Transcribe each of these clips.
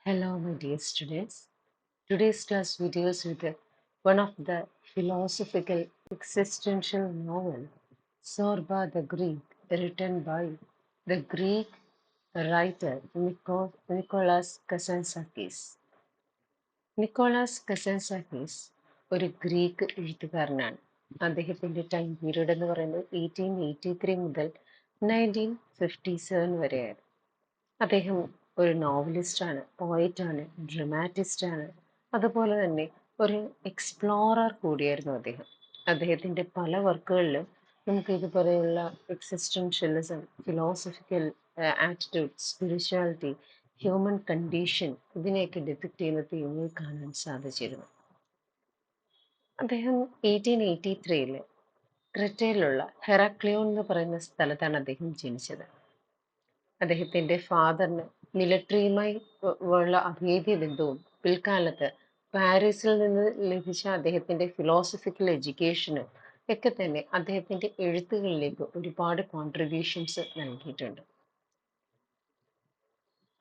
Hello, my dear students. Today's class we deals with one of the philosophical existential novel, Zorba the Greek, written by the Greek writer Nicholas Kazantzakis. Nicholas Kazantzakis ഒരു Greek എഴുത്തുകാരനാണ്. അദ്ദേഹത്തിൻ്റെ time period എന്ന് പറയുന്നത് 1883 മുതൽ 1957 വരെയായിരുന്നു. അദ്ദേഹം ഒരു നോവലിസ്റ്റാണ്, പോയറ്റാണ്, ഡ്രമാറ്റിസ്റ്റാണ്, അതുപോലെ തന്നെ ഒരു എക്സ്പ്ലോറർ കൂടിയായിരുന്നു അദ്ദേഹം. അദ്ദേഹത്തിൻ്റെ പല വർക്കുകളിലും നമുക്ക് ഇതുപോലെയുള്ള existentialism, philosophical attitude, spirituality, human condition ഇതിനെയൊക്കെ ഡിപ്പിക്റ്റ് ചെയ്യുന്ന തീമുകൾ കാണാൻ സാധിച്ചിരുന്നു. അദ്ദേഹം 1883 ക്രെറ്റയിലുള്ള ഹെറാക്ലിയോൺ എന്ന് പറയുന്ന സ്ഥലത്താണ് അദ്ദേഹം ജനിച്ചത്. അദ്ദേഹത്തിൻ്റെ ഫാദറിന് മിലിറ്ററിയുമായി ഉള്ള അഭേദ്യ ബന്ധവും പിൽക്കാലത്ത് പാരീസിൽ നിന്ന് ലഭിച്ച അദ്ദേഹത്തിൻ്റെ ഫിലോസഫിക്കൽ എഡ്യൂക്കേഷനും ഒക്കെ തന്നെ അദ്ദേഹത്തിൻ്റെ എഴുത്തുകളിലേക്ക് ഒരുപാട് കോൺട്രിബ്യൂഷൻസ് നൽകിയിട്ടുണ്ട്.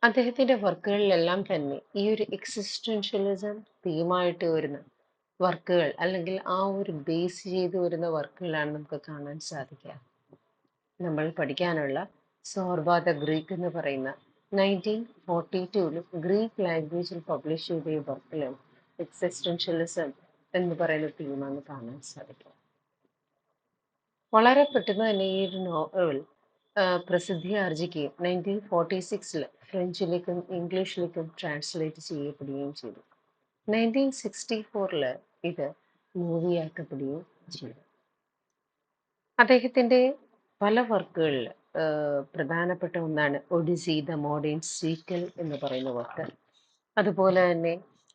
അദ്ദേഹത്തിൻ്റെ വർക്കുകളിലെല്ലാം തന്നെ ഈ ഒരു എക്സിസ്റ്റൻഷ്യലിസം തീമായിട്ട് വരുന്ന വർക്കുകൾ അല്ലെങ്കിൽ ആ ഒരു ബേസ് ചെയ്ത് വരുന്ന വർക്കുകളാണ് നമുക്ക് കാണാൻ സാധിക്കുക. നമ്മൾ പഠിക്കാനുള്ള സോർബ ദ ഗ്രീക്ക് എന്ന് പറയുന്ന 1942 ഗ്രീക്ക് ലാംഗ്വേജിൽ പബ്ലിഷ് ചെയ്ത ഈ വർക്കിലും എക്സിസ്റ്റൻഷ്യലിസം എന്ന് പറയുന്ന തീമാണ് കാണാൻ സാധിക്കും. വളരെ പെട്ടെന്ന് തന്നെ ഈ ഒരു നോവൽ പ്രസിദ്ധി ആർജിക്കുകയും 1946 ഫ്രഞ്ചിലേക്കും ഇംഗ്ലീഷിലേക്കും ട്രാൻസ്ലേറ്റ് ചെയ്യപ്പെടുകയും ചെയ്തു. 1964 ഇത് മൂവിയാക്കപ്പെടുകയും ചെയ്തു. അദ്ദേഹത്തിൻ്റെ പല വർക്കുകളിൽ പ്രധാനപ്പെട്ട ഒന്നാണ് ഒഡിസി ദ മോഡേൺ സീക്വൽ എന്ന് പറയുന്ന വർക്ക്. അതുപോലെ തന്നെ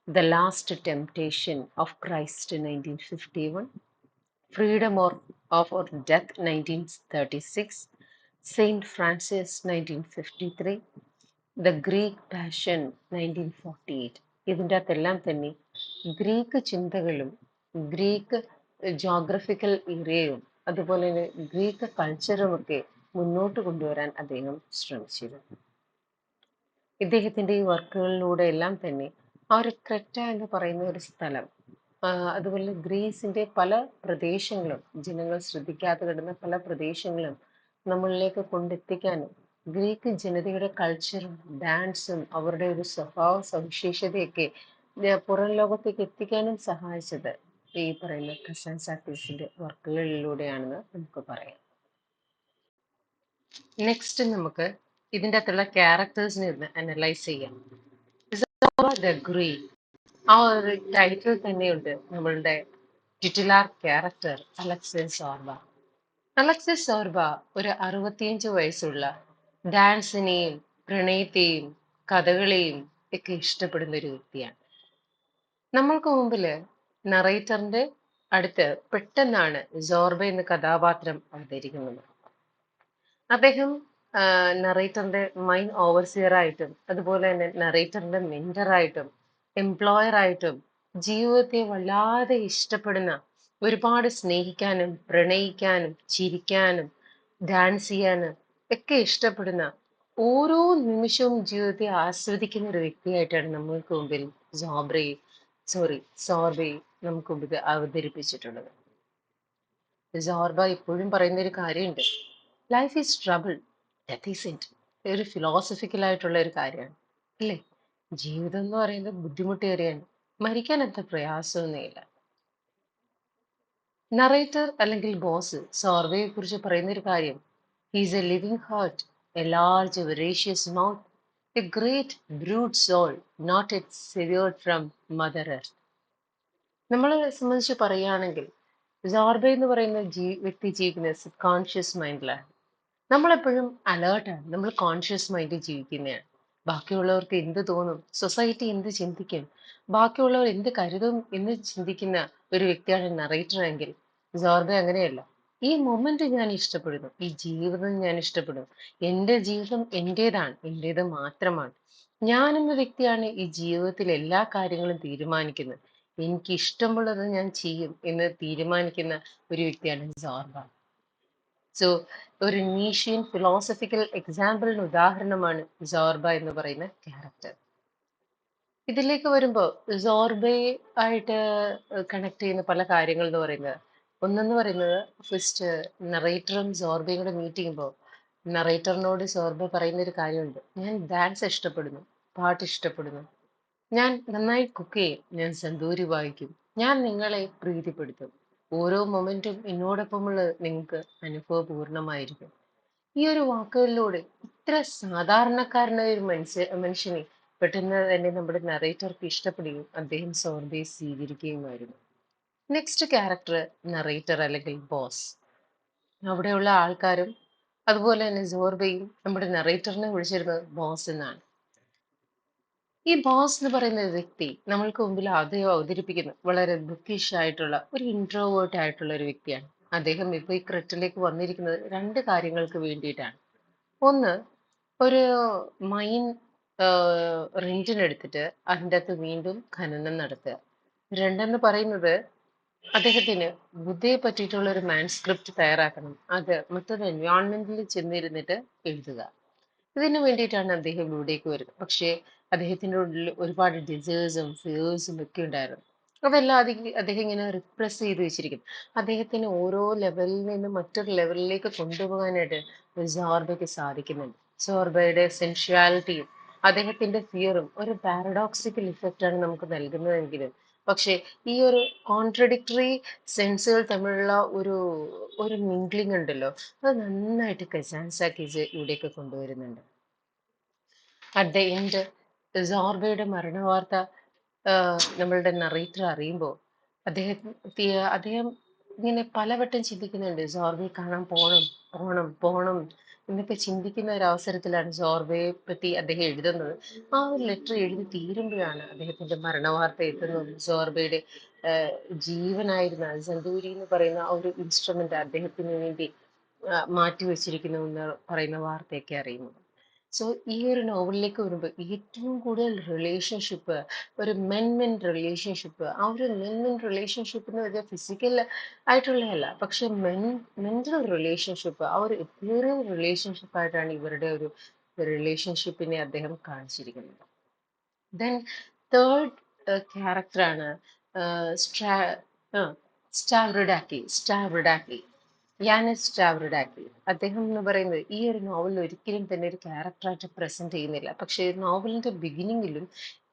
the last temptation of Christ 1951, freedom or death 1936, saint Francis 1953, the Greek passion 1948. ഇതിൻ്റെ അകത്തെല്ലാം തന്നെ ഗ്രീക്ക് ചിന്തകളും ഗ്രീക്ക് ജോഗ്രഫിക്കൽ ഏരിയയും അതുപോലെ തന്നെ ഗ്രീക്ക് കൾച്ചറുമൊക്കെ മുന്നോട്ട് കൊണ്ടുവരാൻ അദ്ദേഹം ശ്രമിച്ചിരുന്നു. ഇദ്ദേഹത്തിൻ്റെ ഈ വർക്കുകളിലൂടെ എല്ലാം തന്നെ ആ ഒരു ക്രെറ്റ എന്ന് പറയുന്ന ഒരു സ്ഥലം, അതുപോലെ ഗ്രീസിൻ്റെ പല പ്രദേശങ്ങളും, ജനങ്ങൾ ശ്രദ്ധിക്കാതെ കിടന്ന പല പ്രദേശങ്ങളും നമ്മളിലേക്ക് കൊണ്ടെത്തിക്കാനും ഗ്രീക്ക് ജനതയുടെ കൾച്ചറും ഡാൻസും അവരുടെ ഒരു സ്വഭാവ സവിശേഷതയൊക്കെ പുറം ലോകത്തേക്ക് എത്തിക്കാനും സഹായിച്ചത് ഈ പറയുന്ന കസാൻസാക്കീസിന്റെ വർക്കുകളിലൂടെയാണെന്ന് നമുക്ക് പറയാം. നെക്സ്റ്റ് നമുക്ക് ഇതിൻ്റെ അകത്തുള്ള ക്യാരക്ടേഴ്സിനെ ഒന്ന് അനലൈസ് ചെയ്യാം. ദ ഗ്രീക്ക്, ആ ഒരു ടൈറ്റിൽ തന്നെയുണ്ട് നമ്മളുടെ titular character Alexis Zorba. Alexis Zorba ഒരു 65 വയസ്സുള്ള ഡാൻസിനെയും പ്രണയത്തെയും കഥകളെയും ഒക്കെ ഇഷ്ടപ്പെടുന്ന ഒരു വ്യക്തിയാണ്. നമ്മൾക്ക് മുമ്പില് നറേറ്ററിന്റെ അടുത്ത് പെട്ടെന്നാണ് സോർബ എന്ന കഥാപാത്രം അവതരിക്കുന്നത്. അദ്ദേഹം നറേറ്ററിന്റെ മൈൻ ഓവർസിയർ ആയിട്ടും അതുപോലെ തന്നെ നറേറ്ററിന്റെ മെന്ററായിട്ടും എംപ്ലോയറായിട്ടും ജീവിതത്തെ വല്ലാതെ ഇഷ്ടപ്പെടുന്ന, ഒരുപാട് സ്നേഹിക്കാനും പ്രണയിക്കാനും ചിരിക്കാനും ഡാൻസ് ചെയ്യാനും ഒക്കെ ഇഷ്ടപ്പെടുന്ന, ഓരോ നിമിഷവും ജീവിതത്തെ ആസ്വദിക്കുന്ന ഒരു വ്യക്തിയായിട്ടാണ് നമ്മൾക്ക് മുമ്പിൽ സോർബയെ നമുക്ക് മുമ്പിൽ അവതരിപ്പിച്ചിട്ടുള്ളത്. സോർബ ഇപ്പോഴും പറയുന്ന ഒരു കാര്യമുണ്ട്, life is trouble, death is it. ഒരു ഫിലോസഫിക്കൽ ആയിട്ടുള്ള ഒരു കാര്യമാണ് അല്ലേ? ജീവിതം എന്ന് പറയുന്നത് ബുദ്ധിമുട്ടേറിയാണ്, മരിക്കാൻ അത്ര പ്രയാസമൊന്നുമില്ല. നറേറ്റർ അല്ലെങ്കിൽ ബോസ് സോർബയെ കുറിച്ച് പറയുന്ന ഒരു കാര്യം, he's a living heart, a large voracious mouth, a great brute soul, not it severed from mother earth. നമ്മളെ സംബന്ധിച്ച് പറയുകയാണെങ്കിൽ സോർബ എന്ന് പറയുന്ന വ്യക്തി ജീവിക്കുന്ന സബ് കോൺഷ്യസ് മൈൻഡിലാണ്. നമ്മളെപ്പോഴും അലേർട്ടാണ്, നമ്മൾ കോൺഷ്യസ് മൈൻഡിൽ ജീവിക്കുന്നതാണ്. ബാക്കിയുള്ളവർക്ക് എന്ത് തോന്നും, സൊസൈറ്റി എന്ത് ചിന്തിക്കും, ബാക്കിയുള്ളവർ എന്ത് കരുതും എന്ന് ചിന്തിക്കുന്ന ഒരു വ്യക്തിയാണ് നറേറ്റർ എങ്കിൽ സോർബ അങ്ങനെയല്ല. ഈ മൊമെന്റ് ഞാൻ ഇഷ്ടപ്പെടുന്നു, ഈ ജീവിതം ഞാൻ ഇഷ്ടപ്പെടുന്നു, എൻ്റെ ജീവിതം എൻ്റേതാണ്, എൻ്റേത് മാത്രമാണ്, ഞാൻ എന്ന വ്യക്തിയാണ് ഈ ജീവിതത്തിൽ എല്ലാ കാര്യങ്ങളും തീരുമാനിക്കുന്നത്, എനിക്ക് ഇഷ്ടമുള്ളത് ഞാൻ ചെയ്യും എന്ന് തീരുമാനിക്കുന്ന ഒരു വ്യക്തിയാണ് സോർബ. സോ ഒരു നീഷ്യൻ ഫിലോസഫിക്കൽ എക്സാമ്പിളിന് ഉദാഹരണമാണ് സോർബ എന്ന് പറയുന്ന ക്യാരക്ടർ. ഇതിലേക്ക് വരുമ്പോ സോർബെ ആയിട്ട് കണക്ട് ചെയ്യുന്ന പല കാര്യങ്ങൾ എന്ന് പറയുന്നത്, ഒന്നെന്ന് പറയുന്നത് ഫസ്റ്റ് നറേറ്ററും സോർബയും കൂടെ മീറ്റ് ചെയ്യുമ്പോൾ നറേറ്ററിനോട് സോർബ പറയുന്ന ഒരു കാര്യമുണ്ട്: ഞാൻ ഡാൻസ് ഇഷ്ടപ്പെടുന്നു, പാട്ട് ഇഷ്ടപ്പെടുന്നു, ഞാൻ നന്നായി കുക്ക് ചെയ്യും, ഞാൻ സന്തൂരി വായിക്കും, ഞാൻ നിങ്ങളെ പ്രീതിപ്പെടുത്തും, ഓരോ മൊമെന്റും എന്നോടൊപ്പമുള്ളത് നിങ്ങൾക്ക് അനുഭവപൂർണമായിരിക്കും. ഈ ഒരു വാക്കുകളിലൂടെ ഇത്ര സാധാരണക്കാരനായ ഒരു മനുഷ്യനെ പെട്ടെന്ന് തന്നെ നമ്മുടെ നറേറ്റർക്ക് ഇഷ്ടപ്പെടുകയും അദ്ദേഹം സോർബയെ സ്വീകരിക്കുകയുമായിരുന്നു. നെക്സ്റ്റ് ക്യാരക്ടർ നറേറ്റർ അല്ലെങ്കിൽ ബോസ്. അവിടെയുള്ള ആൾക്കാരും അതുപോലെ തന്നെ സോർബയും നമ്മുടെ നറേറ്ററിനെ വിളിച്ചിരുന്നത് ബോസ് എന്നാണ്. ഈ ബോസ് എന്ന് പറയുന്ന വ്യക്തി നമ്മൾക്ക് മുമ്പിൽ ആദ്യം അവതരിപ്പിക്കുന്നത് വളരെ ബുക്കിഷ് ആയിട്ടുള്ള ഒരു ഇൻട്രോവേർട്ട് ആയിട്ടുള്ള ഒരു വ്യക്തിയാണ്. അദ്ദേഹം ഇപ്പൊ ഈ ക്രെറ്റിലേക്ക് വന്നിരിക്കുന്നത് രണ്ട് കാര്യങ്ങൾക്ക് വേണ്ടിയിട്ടാണ്. ഒന്ന്, ഒരു മൈൻ റെന്റിനെടുത്തിട്ട് അതിൻ്റെ അകത്ത് വീണ്ടും ഖനനം നടത്തുക. രണ്ടെന്ന് പറയുന്നത് അദ്ദേഹത്തിന് ബുദ്ധയെ പറ്റിയിട്ടുള്ള ഒരു മാൻസ്ക്രിപ്റ്റ് തയ്യാറാക്കണം. അത് മറ്റൊരു എൻവയോൺമെന്റിൽ ചെന്നിരുന്നിട്ട് എഴുതുക. ഇതിനു വേണ്ടിയിട്ടാണ് അദ്ദേഹം ഇവിടേക്ക് വരുന്നത്. പക്ഷേ അദ്ദേഹത്തിൻ്റെ ഉള്ളിൽ ഒരുപാട് ഡിസേഴ്സും ഫിയേഴ്സും ഒക്കെ ഉണ്ടായിരുന്നു. അതെല്ലാം അദ്ദേഹം ഇങ്ങനെ റിപ്രസ് ചെയ്ത് വെച്ചിരിക്കുന്നു. അദ്ദേഹത്തിന് ഓരോ ലെവലിൽ നിന്ന് മറ്റൊരു ലെവലിലേക്ക് കൊണ്ടുപോകാനായിട്ട് സോർബയ്ക്ക് സാധിക്കുന്നുണ്ട്. സോർബയുടെ സെൻഷ്വാലിറ്റിയും അദ്ദേഹത്തിന്റെ ഫിയറും ഒരു പാരഡോക്സിക്കൽ ഇഫക്റ്റ് ആണ് നമുക്ക് നൽകുന്നതെങ്കിലും, പക്ഷേ ഈ ഒരു കോൺട്രഡിക്ടറി സെൻസുകൾ തമ്മിലുള്ള ഒരു ഒരു മിംഗ്ലിംഗ് ഉണ്ടല്ലോ, അത് നന്നായിട്ട് ഖജാൻസാക്കി ഇവിടേക്ക് കൊണ്ടുവരുന്നുണ്ട്. അറ്റ് ദ എൻഡ് സോർബയുടെ മരണവാർത്ത നമ്മളുടെ നറേറ്റർ അറിയുമ്പോൾ അദ്ദേഹം ഇങ്ങനെ പലവട്ടം ചിന്തിക്കുന്നുണ്ട്, സോർബയെ കാണാൻ പോണം, പോണം, പോണം എന്നൊക്കെ ചിന്തിക്കുന്ന ഒരു അവസരത്തിലാണ് സോർബയെ പറ്റി അദ്ദേഹം എഴുതുന്നത്. ആ ഒരു ലെറ്റർ എഴുതി തീരുമ്പോഴാണ് അദ്ദേഹത്തിന്റെ മരണവാർത്ത എത്തുന്നത്. സോർബയുടെ ജീവനായിരുന്ന സന്തൂരി എന്ന് പറയുന്ന ആ ഒരു ഇൻസ്ട്രുമെന്റ് അദ്ദേഹത്തിന് വേണ്ടി മാറ്റിവെച്ചിരിക്കുന്നു എന്ന് പറയുന്ന വാർത്തയൊക്കെ അറിയുന്നത്. സോ ഈ ഒരു നോവലിലേക്ക് വരുമ്പോൾ ഏറ്റവും കൂടുതൽ റിലേഷൻഷിപ്പ്, ഒരു മെൻ റിലേഷൻഷിപ്പ്, ആ ഒരു മെൻ റിലേഷൻഷിപ്പ് എന്ന് പറഞ്ഞാൽ ഫിസിക്കൽ ആയിട്ടുള്ളതല്ല, പക്ഷെ മെന്റൽ റിലേഷൻഷിപ്പ്, ആ ഒരു എത്തീറിയൽ റിലേഷൻഷിപ്പ് ആയിട്ടാണ് ഇവരുടെ ഒരു റിലേഷൻഷിപ്പിനെ അദ്ദേഹം കാണിച്ചിരിക്കുന്നത്. ദെൻ തേർഡ് ക്യാരക്ടറാണ് സ്ട്രാ സ്റ്റാവ്രിഡാക്കി. യാനിസ് സ്റ്റാവ്രിഡാക്കി. അദ്ദേഹം എന്ന് പറയുന്നത് ഈ ഒരു നോവലിൽ ഒരിക്കലും തന്നെ ഒരു ക്യാരക്ടറായിട്ട് പ്രസന്റ് ചെയ്യുന്നില്ല. പക്ഷേ നോവലിന്റെ ബിഗിനിങ്ങിലും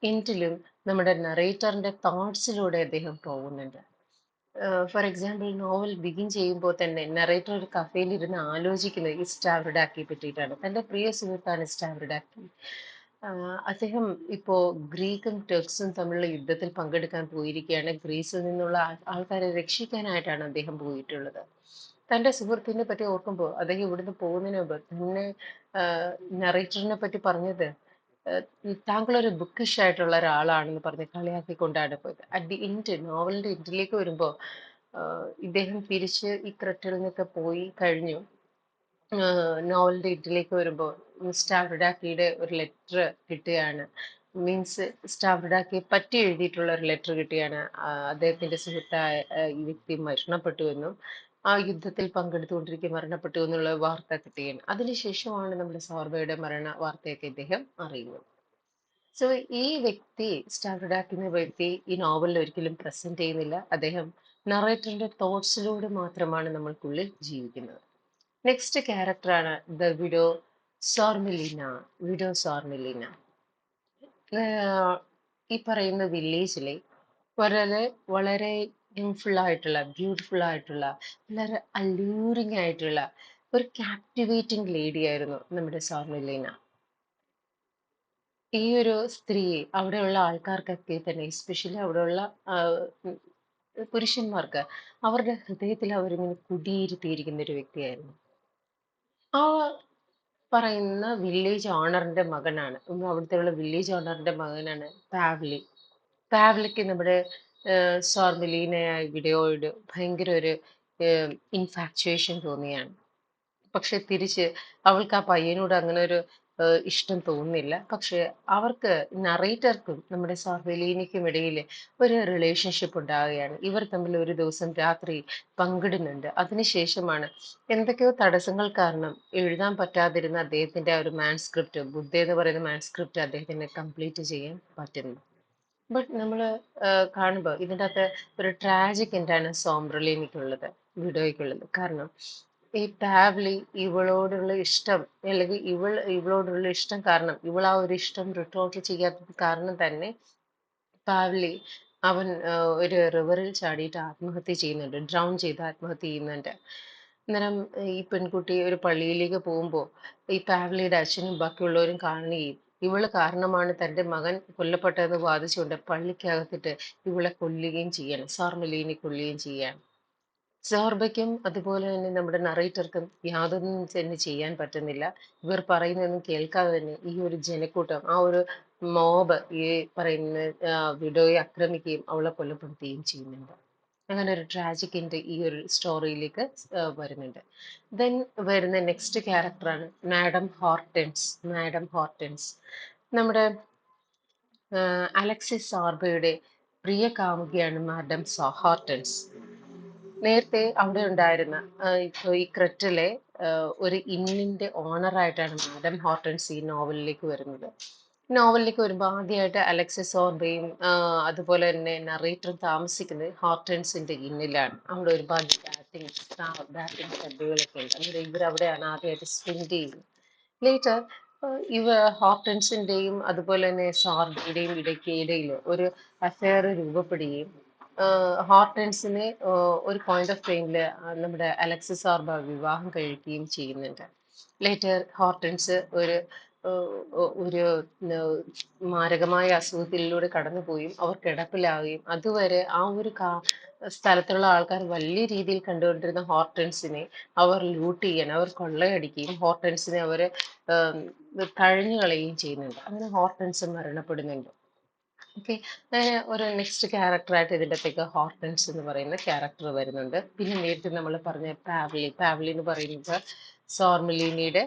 എൻഡിലും നമ്മുടെ നറേറ്ററിന്റെ തോട്ട്സിലൂടെ അദ്ദേഹം പോകുന്നുണ്ട്. ഫോർ എക്സാമ്പിൾ, നോവൽ ബിഗിൻ ചെയ്യുമ്പോൾ തന്നെ നറേറ്റർ ഒരു കഫേയിൽ ഇരുന്ന് ആലോചിക്കുന്നത് ഈ സ്റ്റാവ്രിഡാക്കിയെ പറ്റിയിട്ടാണ്. തന്റെ പ്രിയ സുഹൃത്താണ് സ്റ്റാവ്രിഡാക്കി. അദ്ദേഹം ഇപ്പോ ഗ്രീക്കും ടർക്സും തമ്മിലുള്ള യുദ്ധത്തിൽ പങ്കെടുക്കാൻ പോയിരിക്കുകയാണ്. ഗ്രീസിൽ നിന്നുള്ള ആൾക്കാരെ രക്ഷിക്കാനായിട്ടാണ് അദ്ദേഹം പോയിട്ടുള്ളത്. തന്റെ സുഹൃത്തിനെ പറ്റി ഓർക്കുമ്പോൾ അദ്ദേഹം ഇവിടുന്ന് പോകുന്നതിന് മുമ്പ് തന്നെ നറേറ്ററിനെ പറ്റി പറഞ്ഞത്, താങ്കൾ ഒരു ബുക്കിഷ് ആയിട്ടുള്ള ഒരാളാണെന്ന് പറഞ്ഞ് കളിയാക്കിക്കൊണ്ടാണ് പോയത്. അറ്റ് ദി എൻഡ്, നോവലിന്റെ എൻഡിലേക്ക് വരുമ്പോൾ ഇദ്ദേഹം തിരിച്ച് ഈ ക്രെറ്റിൽ നിന്നൊക്കെ പോയി കഴിഞ്ഞു. നോവലിന്റെ എൻഡിലേക്ക് വരുമ്പോൾ സ്റ്റാവ്രിഡാക്കിയുടെ ഒരു ലെറ്റർ കിട്ടുകയാണ്. മീൻസ് സ്റ്റാവ്രിഡാക്കിയെ പറ്റി എഴുതിയിട്ടുള്ള ഒരു ലെറ്റർ കിട്ടുകയാണ്. അദ്ദേഹത്തിന്റെ സുഹൃത്തായ ഈ വ്യക്തി മരണപ്പെട്ടു എന്നും ആ യുദ്ധത്തിൽ പങ്കെടുത്തുകൊണ്ടിരിക്കെ മരണപ്പെട്ടു എന്നുള്ള വാർത്ത കിട്ടുകയാണ്. അതിനുശേഷമാണ് നമ്മുടെ സോർബയുടെ മരണ വാർത്തയൊക്കെ ഇദ്ദേഹം അറിയുന്നത്. സോ ഈ വ്യക്തി, സ്റ്റാവ്രിഡാക്കി എന്ന വ്യക്തി ഈ നോവലിൽ ഒരിക്കലും പ്രസന്റ് ചെയ്യുന്നില്ല. അദ്ദേഹം നറേറ്ററിന്റെ തോട്ട്സിലൂടെ മാത്രമാണ് നമ്മൾക്കുള്ളിൽ ജീവിക്കുന്നത്. നെക്സ്റ്റ് ക്യാരക്ടറാണ് ദ വിഡോ സോർമിലിന. വിഡോ സോർമിലിന ഈ പറയുന്ന വില്ലേജിലെ വളരെ വളരെ ബ്യൂട്ടിഫുൾ ആയിട്ടുള്ള വളരെ അല്ലൂറിങ് ആയിട്ടുള്ള ഒരു ക്യാപ്റ്റിവേറ്റിംഗ് ലേഡി ആയിരുന്നു നമ്മുടെ സോർമിലിന. ഈ ഒരു സ്ത്രീ അവിടെയുള്ള ആൾക്കാർക്കൊക്കെ തന്നെ, എസ്പെഷ്യലി അവിടെയുള്ള ഉം, പുരുഷന്മാർക്ക്, അവരുടെ ഹൃദയത്തിൽ അവരിങ്ങനെ കുടിയിരുത്തിയിരിക്കുന്ന ഒരു വ്യക്തിയായിരുന്നു. ആ പറയുന്ന വില്ലേജ് ഓണറിന്റെ മകനാണ്, അവിടുത്തെ വില്ലേജ് ഓണറിന്റെ മകനാണ് പാവ്ലി. പാവ്ലിക്ക് നമ്മുടെ സോർമിലീനയായ വിഡയോട് ഭയങ്കര ഒരു ഇൻഫാക്ച്വേഷൻ തോന്നിയാണ്. പക്ഷെ തിരിച്ച് അവൾക്ക് ആ പയ്യനോട് അങ്ങനെ ഒരു ഇഷ്ടം തോന്നുന്നില്ല. പക്ഷെ അവർക്ക്, നറേറ്റർക്കും നമ്മുടെ സർവെലീനയ്ക്കും ഇടയിൽ ഒരു റിലേഷൻഷിപ്പ് ഉണ്ടാവുകയാണ്. ഇവർ തമ്മിൽ ഒരു ദിവസം രാത്രി പങ്കിടുന്നുണ്ട്. അതിനുശേഷമാണ് എന്തൊക്കെയോ തടസ്സങ്ങൾ കാരണം എഴുതാൻ പറ്റാതിരുന്ന അദ്ദേഹത്തിന്റെ ആ ഒരു മാൻസ്ക്രിപ്റ്റ്, ബുദ്ധ എന്ന് പറയുന്ന മാൻസ്ക്രിപ്റ്റ് അദ്ദേഹത്തിന് കംപ്ലീറ്റ് ചെയ്യാൻ പറ്റുന്നു. ബട്ട് നമ്മൾ കാണുമ്പോൾ ഇതിൻ്റെ അകത്ത് ഒരു ട്രാജിക് എന്റാണ് സോംബ്രലിനിക്കുള്ളത്, വിഡോയ്ക്കുള്ളത്. കാരണം ഈ പാവ്ലി ഇവളോടുള്ള ഇഷ്ടം, അല്ലെങ്കിൽ ഇവളോടുള്ള ഇഷ്ടം കാരണം, ഇവൾ ആ ഒരു ഇഷ്ടം റിട്ടോർട്ട് ചെയ്യാത്തത് കാരണം തന്നെ പാവ്ലി അവൻ ഒരു റിവറിൽ ചാടിയിട്ട് ആത്മഹത്യ ചെയ്യുന്നുണ്ട്, ഡ്രൗൺ ചെയ്ത് ആത്മഹത്യ ചെയ്യുന്നുണ്ട്. അന്നേരം ഈ പെൺകുട്ടി ഒരു പള്ളിയിലേക്ക് പോകുമ്പോൾ ഈ പാവ്ലിയുടെ അച്ഛനും ബാക്കിയുള്ളവരും കാണുകയും ഇവള് കാരണമാണ് തൻ്റെ മകൻ കൊല്ലപ്പെട്ടതെന്ന് വാദിച്ചുകൊണ്ട് പള്ളിക്കകത്തിട്ട് ഇവളെ കൊല്ലുകയും ചെയ്യാണ്, സാർമെലീനെ കൊല്ലുകയും ചെയ്യാണ്. സോർബയ്ക്കും അതുപോലെ തന്നെ നമ്മുടെ നറേറ്റർക്കും യാതൊന്നും തന്നെ ചെയ്യാൻ പറ്റുന്നില്ല. ഇവർ പറയുന്നതൊന്നും കേൾക്കാതെ തന്നെ ഈ ഒരു ജനക്കൂട്ടം, ആ ഒരു മോബ് ഈ പറയുന്ന വിഡോയെ ആക്രമിക്കുകയും അവളെ കൊലപ്പെടുത്തുകയും ചെയ്യുന്നുണ്ട്. അങ്ങനെ ഒരു ട്രാജിക്കിന്റെ ഈ ഒരു സ്റ്റോറിയിലേക്ക് വരുന്നുണ്ട്. ദെൻ വരുന്ന നെക്സ്റ്റ് ക്യാരക്ടറാണ് മാഡം ഹോർട്ടൻസ്. മാഡം ഹോർട്ടൻസ് നമ്മുടെ അലക്സിസ് സാർബയുടെ പ്രിയ കാമുകിയാണ് മാഡം ഹോർട്ടൻസ്. നേരത്തെ അവിടെ ഉണ്ടായിരുന്ന ഇപ്പൊ ഈ ക്രെറ്റിലെ ഒരു ഇന്നിന്റെ ഓണറായിട്ടാണ് മാഡം ഹോർട്ടൻസ് ഈ നോവലിലേക്ക് വരുന്നത്. നോവലിലേക്ക് വരുമ്പോൾ ആദ്യമായിട്ട് അലക്സിസ് ഓർബയും അതുപോലെ തന്നെ നറേറ്ററും താമസിക്കുന്നത് ഹോർട്ടൻസിന്റെ ഇന്നിലാണ്. അവിടെ ഒരുപാട് ബാറ്റിംഗ് ക്ലബുകളൊക്കെ ഉണ്ട്. അന്നേരം ഇവരവിടെയാണ് ആദ്യമായിട്ട് സ്പെൻഡ് ചെയ്യുന്നത്. ലേറ്റർ ഇവ ഹോർട്ടൻസിന്റെയും അതുപോലെ തന്നെ സോർബയുടെയും ഇടയിൽ ഒരു അഫെയർ രൂപപ്പെടുകയും ഹോർട്ടൻസിനെ ഒരു പോയിന്റ് ഓഫ് ടൈമിൽ നമ്മുടെ അലക്സിസ് സാർബ വിവാഹം കഴിക്കുകയും ചെയ്യുന്നുണ്ട്. ലേറ്റർ ഹോർട്ടൻസ് ഒരു മാരകമായ അസുഖത്തിലൂടെ കടന്നുപോയും അവർ കിടപ്പിലാവുകയും അതുവരെ ആ ഒരു സ്ഥലത്തുള്ള ആൾക്കാർ വലിയ രീതിയിൽ കണ്ടുകൊണ്ടിരുന്ന ഹോർട്ടൻസിനെ അവർ ലൂട്ട് ചെയ്യാൻ, അവർ കൊള്ളയടിക്കുകയും ഹോർട്ടൻസിനെ അവർ തഴഞ്ഞു കളയുകയും ചെയ്യുന്നുണ്ട്. അങ്ങനെ ഹോർട്ടൻസ് മരണപ്പെടുന്നുണ്ട്. ഓക്കെ, ഒരു നെക്സ്റ്റ് ക്യാരക്ടറായിട്ട് ഇതിൻ്റെ അകത്തേക്ക് ഹോർട്ടൻസ് എന്ന് പറയുന്ന ക്യാരക്ടർ വരുന്നുണ്ട്. പിന്നെ നേരത്തെ നമ്മൾ പറഞ്ഞ പാവ്ലി എന്ന് പറയുന്നത് സോർമെലീനയുടെ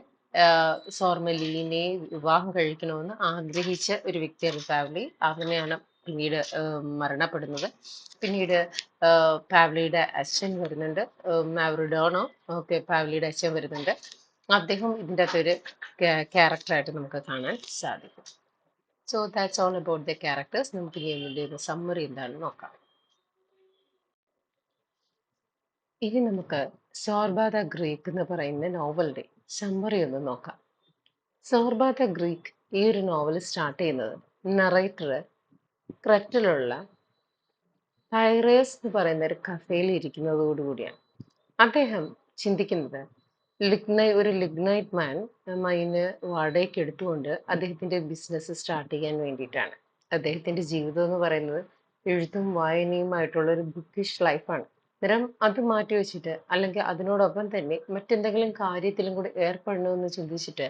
സോർമെലീനെ വിവാഹം കഴിക്കണമെന്ന് ആഗ്രഹിച്ച ഒരു വ്യക്തിയാണ് പാവ്ലി. അങ്ങനെയാണ് പിന്നീട് മരണപ്പെടുന്നത്. പിന്നീട് പാവ്ലിയുടെ അച്ഛൻ വരുന്നുണ്ട്, മാവറിഡോണോ. ഓക്കെ, പാവ്ലിയുടെ അച്ഛൻ വരുന്നുണ്ട്. അദ്ദേഹം ഇതിൻ്റെ അകത്തൊരു ക്യാരക്ടറായിട്ട് നമുക്ക് കാണാൻ സാധിക്കും. So that's all about the characters. നമുക്ക് ഇനി ഇതിൻ്റെ ഒരു സമ്മറി എന്താണെന്ന് നോക്കാം. ഇനി നമുക്ക് സോർബ ദ ഗ്രീക്ക് എന്ന് പറയുന്ന നോവലിന്റെ സമ്മറി ഒന്ന് നോക്കാം. സോർബ ദ ഗ്രീക്ക് ഈ ഒരു നോവൽ സ്റ്റാർട്ട് ചെയ്യുന്നത് നറേറ്റർ ക്രെറ്റിലുള്ള പൈറേസ് എന്ന് പറയുന്ന ഒരു കഫേയിൽ ഇരിക്കുന്നതോടുകൂടിയാണ്. അദ്ദേഹം ചിന്തിക്കുന്നത് ഒരു ലിഗ്നൈറ്റ് മാൻ മൈന് വാടകയ്ക്ക് എടുത്തുകൊണ്ട് അദ്ദേഹത്തിന്റെ ബിസിനസ് സ്റ്റാർട്ട് ചെയ്യാൻ വേണ്ടിയിട്ടാണ്. അദ്ദേഹത്തിന്റെ ജീവിതം എന്ന് പറയുന്നത് എഴുത്തും വായനയുമായിട്ടുള്ള ഒരു ബുക്കിഷ് ലൈഫാണ്. അന്നേരം അത് മാറ്റി വെച്ചിട്ട്, അല്ലെങ്കിൽ അതിനോടൊപ്പം തന്നെ മറ്റെന്തെങ്കിലും കാര്യത്തിലും കൂടി ഏർപ്പെടണമെന്ന് ചിന്തിച്ചിട്ട്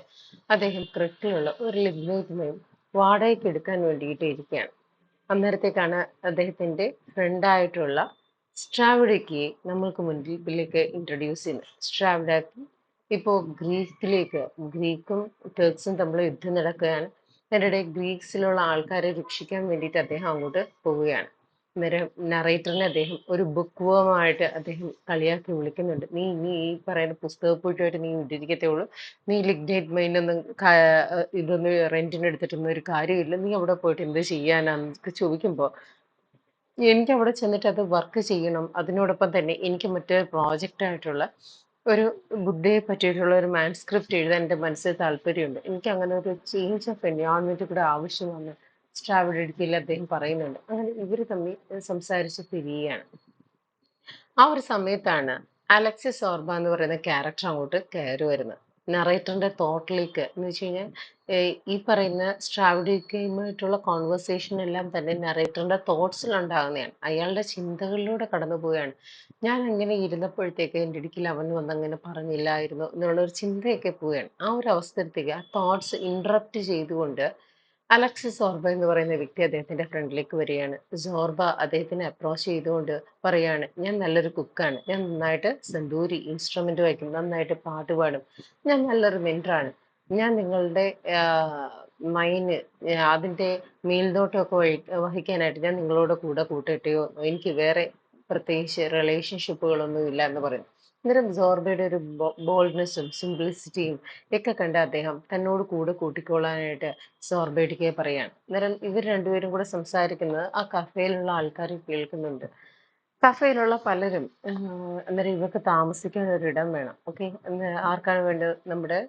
അദ്ദേഹം ക്രെറ്റിലുള്ള ഒരു ലിഗ്നൈറ്റ് മൈൻ വാടകയ്ക്ക് എടുക്കാൻ വേണ്ടിയിട്ട് ഇരിക്കുകയാണ്. അന്നേരത്തേക്കാണ് അദ്ദേഹത്തിന്റെ ഫ്രണ്ടായിട്ടുള്ള സ്ട്രാവിഡയ്ക്ക് നമ്മൾക്ക് മുൻപിലേക്ക് ഇൻട്രൊഡ്യൂസ് ചെയ്യുന്നത്. സ്ട്രാവിഡയ്ക്ക് ഇപ്പോൾ ഗ്രീക്കും ടർക്സും തമ്മിൽ യുദ്ധം നടക്കുകയാണ്. അതിനിടെ ഗ്രീക്സിലുള്ള ആൾക്കാരെ രക്ഷിക്കാൻ വേണ്ടിയിട്ട് അദ്ദേഹം അങ്ങോട്ട് പോവുകയാണ്. അന്നേരം നറേറ്ററിനെ അദ്ദേഹം ഒരു ബുക്ക് വേമായിട്ട് അദ്ദേഹം കളിയാക്കി വിളിക്കുന്നുണ്ട്. നീ നീ ഈ പറയുന്ന പുസ്തകപ്പൂട്ടുമായിട്ട് നീ ഇട്ടിരിക്കത്തേ ഉള്ളൂ. നീ ലിഗ്നൈറ്റ് മൈനൊന്നും ഇതൊന്നും റെന്റിന് എടുത്തിട്ടൊന്നും ഒരു കാര്യമില്ല. നീ അവിടെ പോയിട്ട് എന്ത് ചെയ്യാനാന്നൊക്കെ ചോദിക്കുമ്പോൾ എനിക്ക് അവിടെ ചെന്നിട്ട് അത് വർക്ക് ചെയ്യണം. അതിനോടൊപ്പം തന്നെ എനിക്ക് മറ്റൊരു പ്രോജക്റ്റ് ആയിട്ടുള്ള ഒരു ബുദ്ധയെ പറ്റിയിട്ടുള്ള ഒരു മാൻസ്ക്രിപ്റ്റ് എഴുതാൻ എൻ്റെ മനസ്സിൽ താല്പര്യമുണ്ട്. എനിക്ക് അങ്ങനെ ഒരു ചേഞ്ച് ഓഫ് എൻവയോൺമെന്റ് കൂടെ ആവശ്യമാണ് സ്ട്രാവിഡ്കിയിൽ അദ്ദേഹം പറയുന്നുണ്ട്. അങ്ങനെ ഇവർ തമ്മിൽ സംസാരിച്ച് പിരിയുകയാണ്. ആ ഒരു സമയത്താണ് അലക്സിസ് ഓർബ എന്ന് പറയുന്ന ക്യാരക്ടർ അങ്ങോട്ട് കയറി വരുന്നത്. നറേറ്ററിന്റെ തോട്ടിലേക്ക് എന്ന് വെച്ച് കഴിഞ്ഞാൽ ഈ പറയുന്ന സ്ട്രാവിഡിക്കയുമായിട്ടുള്ള കോൺവെർസേഷൻ എല്ലാം തന്നെ നറേറ്ററിന്റെ തോട്ട്സിൽ ഉണ്ടാകുന്നതാണ്. അയാളുടെ ചിന്തകളിലൂടെ കടന്നു പോവുകയാണ്. ഞാൻ അങ്ങനെ ഇരുന്നപ്പോഴത്തേക്ക് എൻ്റെ ഇടുക്കിൽ അവൻ വന്നങ്ങനെ പറഞ്ഞില്ലായിരുന്നു എന്നുള്ള ഒരു ചിന്തയൊക്കെ പോവുകയാണ്. ആ ഒരു അവസരത്തേക്ക് ആ തോട്ട്സ് ഇന്ററപ്റ്റ് ചെയ്തുകൊണ്ട് അലക്സിസ് സോർബ എന്ന് പറയുന്ന വ്യക്തി അദ്ദേഹത്തിന്റെ ഫ്രണ്ടിലേക്ക് വരികയാണ്. സോർബ അദ്ദേഹത്തിനെ അപ്രോച്ച് ചെയ്തുകൊണ്ട് പറയാണ്, ഞാൻ നല്ലൊരു കുക്കാണ്, ഞാൻ നന്നായിട്ട് സന്തൂരി ഇൻസ്ട്രുമെന്റ് വായിക്കും, നന്നായിട്ട് പാട്ട് പാടും, ഞാൻ നല്ലൊരു മെന്ററാണ്, ഞാൻ നിങ്ങളുടെ മൈന് അതിന്റെ മേൽനോട്ടമൊക്കെ വഹിക്കാനായിട്ട് ഞാൻ നിങ്ങളോട് കൂടെ കൂട്ടട്ടെയോ, എനിക്ക് വേറെ പ്രത്യേകിച്ച് റിലേഷൻഷിപ്പുകളൊന്നും ഇല്ല എന്ന് പറയുന്നു. അന്നേരം സോർബയുടെ ഒരു ബോൾഡ്നെസ്സും സിംപ്ലിസിറ്റിയും ഒക്കെ കണ്ട അദ്ദേഹം തന്നോട് കൂടെ കൂട്ടിക്കൊള്ളാനായിട്ട് സോർബേഡിക്ക് പറയാണ്. അന്നേരം ഇവർ രണ്ടുപേരും കൂടെ സംസാരിക്കുന്നത് ആ കഫേയിലുള്ള ആൾക്കാർ കേൾക്കുന്നുണ്ട്. കഫേയിലുള്ള പലരും അന്നേരം ഇവർക്ക് താമസിക്കാൻ ഒരിടം വേണം. ഓക്കെ. ആർക്കാണ് വേണ്ടത്? നമ്മുടെ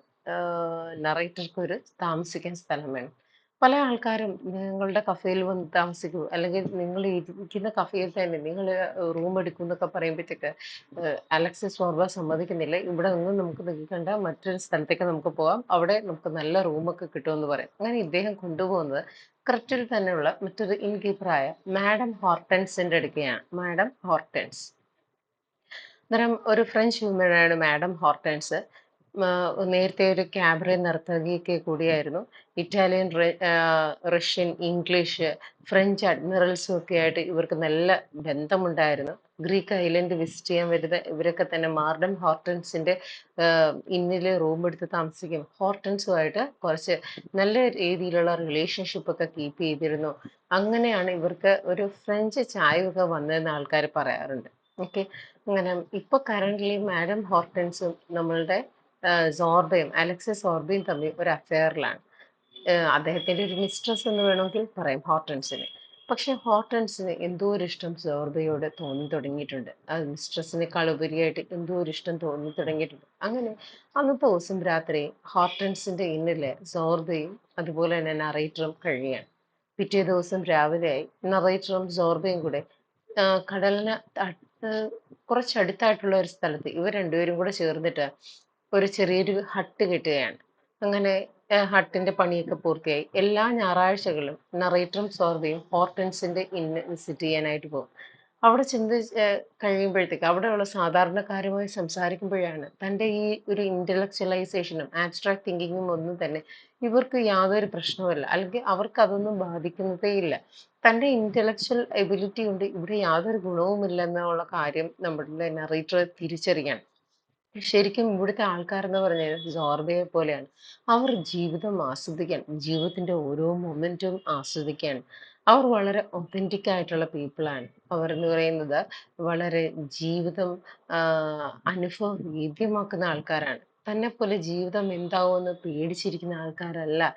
നറേറ്റർക്ക് ഒരു താമസിക്കാൻ സ്ഥലം വേണം. പല ആൾക്കാരും നിങ്ങളുടെ കഫേയിൽ വന്ന് താമസിക്കൂ, അല്ലെങ്കിൽ നിങ്ങൾ ഇരിക്കുന്ന കഫേയിൽ തന്നെ നിങ്ങൾ റൂം എടുക്കും എന്നൊക്കെ പറയുമ്പോഴത്തേക്ക് അലക്സിസ് ഫോർബ സമ്മതിക്കുന്നില്ല. ഇവിടെ ഒന്നും നമുക്ക് നിൽക്കണ്ട, മറ്റൊരു സ്ഥലത്തേക്ക് നമുക്ക് പോവാം, അവിടെ നമുക്ക് നല്ല റൂമൊക്കെ കിട്ടുമെന്ന് പറയും. അങ്ങനെ ഇദ്ദേഹം കൊണ്ടുപോകുന്നത് ക്രെറ്റിൽ തന്നെയുള്ള മറ്റൊരു ഇൻകീപ്പറായ മാഡം ഹോർട്ടൻസിന്റെ അടുക്കെയാണ്. മാഡം ഹോർട്ടൻസ് അന്നേരം ഒരു ഫ്രഞ്ച് വുമനാണ് മാഡം ഹോർട്ടൻസ്. നേരത്തെ ഒരു ക്യാബറെ നർത്തകിയൊക്കെ കൂടിയായിരുന്നു. ഇറ്റാലിയൻ, റഷ്യൻ, ഇംഗ്ലീഷ്, ഫ്രഞ്ച് അഡ്മിറൽസും ഒക്കെ ആയിട്ട് ഇവർക്ക് നല്ല ബന്ധമുണ്ടായിരുന്നു. ഗ്രീക്ക് ഐലൻഡ് വിസിറ്റ് ചെയ്യാൻ വരുന്ന ഇവരൊക്കെ തന്നെ മാർഡം ഹോർട്ടൻസിന്റെ ഇന്നില് റൂം എടുത്ത് താമസിക്കും. ഹോർട്ടൻസുമായിട്ട് കുറച്ച് നല്ല രീതിയിലുള്ള റിലേഷൻഷിപ്പ് ഒക്കെ കീപ്പ് ചെയ്തിരുന്നു. അങ്ങനെയാണ് ഇവർക്ക് ഒരു ഫ്രഞ്ച് ചായവൊക്കെ വന്നതെന്ന് ആൾക്കാർ പറയാറുണ്ട്. ഓക്കെ. അങ്ങനെ ഇപ്പൊ കറന്റ്ലി മാഡം ഹോർട്ടൻസും നമ്മളുടെ സോർബയും അലക്സിസ് സോർബയും തമ്മിൽ ഒരു അഫെയറിലാണ്. അദ്ദേഹത്തിന്റെ ഒരു മിസ്ട്രസ് എന്ന് വേണമെങ്കിൽ പറയാം ഹോർട്ടൻസിന്. പക്ഷെ ഹോർട്ടൻസിന് എന്തോ ഒരു ഇഷ്ടം സോർബയോട് തോന്നി തുടങ്ങിയിട്ടുണ്ട്. അത് മിസ്ട്രസിനേക്കാൾ ഉപരിയായിട്ട് എന്തോ ഒരു ഇഷ്ടം തോന്നി തുടങ്ങിയിട്ടുണ്ട്. അങ്ങനെ അന്നത്തെ ദിവസം രാത്രി ഹോർട്ടൻസിന്റെ ഇന്നില് സോർബയും അതുപോലെ തന്നെ നറേറ്ററും കഴിയാണ്. പിറ്റേ ദിവസം രാവിലെയായി നറേറ്ററും സോർബയും കൂടെ കടലിന് കുറച്ചടുത്തായിട്ടുള്ള ഒരു സ്ഥലത്ത് ഇവർ രണ്ടുപേരും കൂടെ ചേർന്നിട്ട് ഒരു ചെറിയൊരു ഹട്ട് കെട്ടുകയാണ്. അങ്ങനെ ഹട്ടിന്റെ പണിയൊക്കെ പൂർത്തിയായി. എല്ലാ ഞായറാഴ്ചകളും നറേറ്ററും സോർബയും ഹോർട്ടൻസിന്റെ ഇന്ന് വിസിറ്റ് ചെയ്യാനായിട്ട് പോകും. അവിടെ ചെന്ന് കഴിയുമ്പോഴത്തേക്ക് അവിടെയുള്ള സാധാരണക്കാരുമായി സംസാരിക്കുമ്പോഴാണ് തൻ്റെ ഈ ഒരു ഇന്റലക്ച്വലൈസേഷനും ആബ്സ്ട്രാക്ട് തിങ്കിങ്ങും ഒന്നും തന്നെ ഇവർക്ക് യാതൊരു പ്രശ്നവുമല്ല, അല്ലെങ്കിൽ അവർക്ക് അതൊന്നും ബാധിക്കുന്നതേ ഇല്ല. തൻ്റെ ഇന്റലക്ച്വൽ എബിലിറ്റി കൊണ്ട് ഇവിടെ യാതൊരു ഗുണവുമില്ല എന്നുള്ള കാര്യം നമ്മുടെ നറേറ്റർ തിരിച്ചറിയാണ്. ശരിക്കും ഇവിടുത്തെ ആൾക്കാരെന്ന് പറഞ്ഞാൽ സോർബയെ പോലെയാണ്. അവർ ജീവിതം ആസ്വദിക്കാൻ, ജീവിതത്തിന്റെ ഓരോ മൊമെന്റും ആസ്വദിക്കാൻ അവർ വളരെ ഒതന്റിക് ആയിട്ടുള്ള പീപ്പിളാണ്. അവർ എന്ന് പറയുന്നത് വളരെ ജീവിതം അനുഭവവേദ്യമാക്കുന്ന ആൾക്കാരാണ്. തന്നെ പോലെ ജീവിതം എന്താവുമെന്ന് പേടിച്ചിരിക്കുന്ന ആൾക്കാരല്ല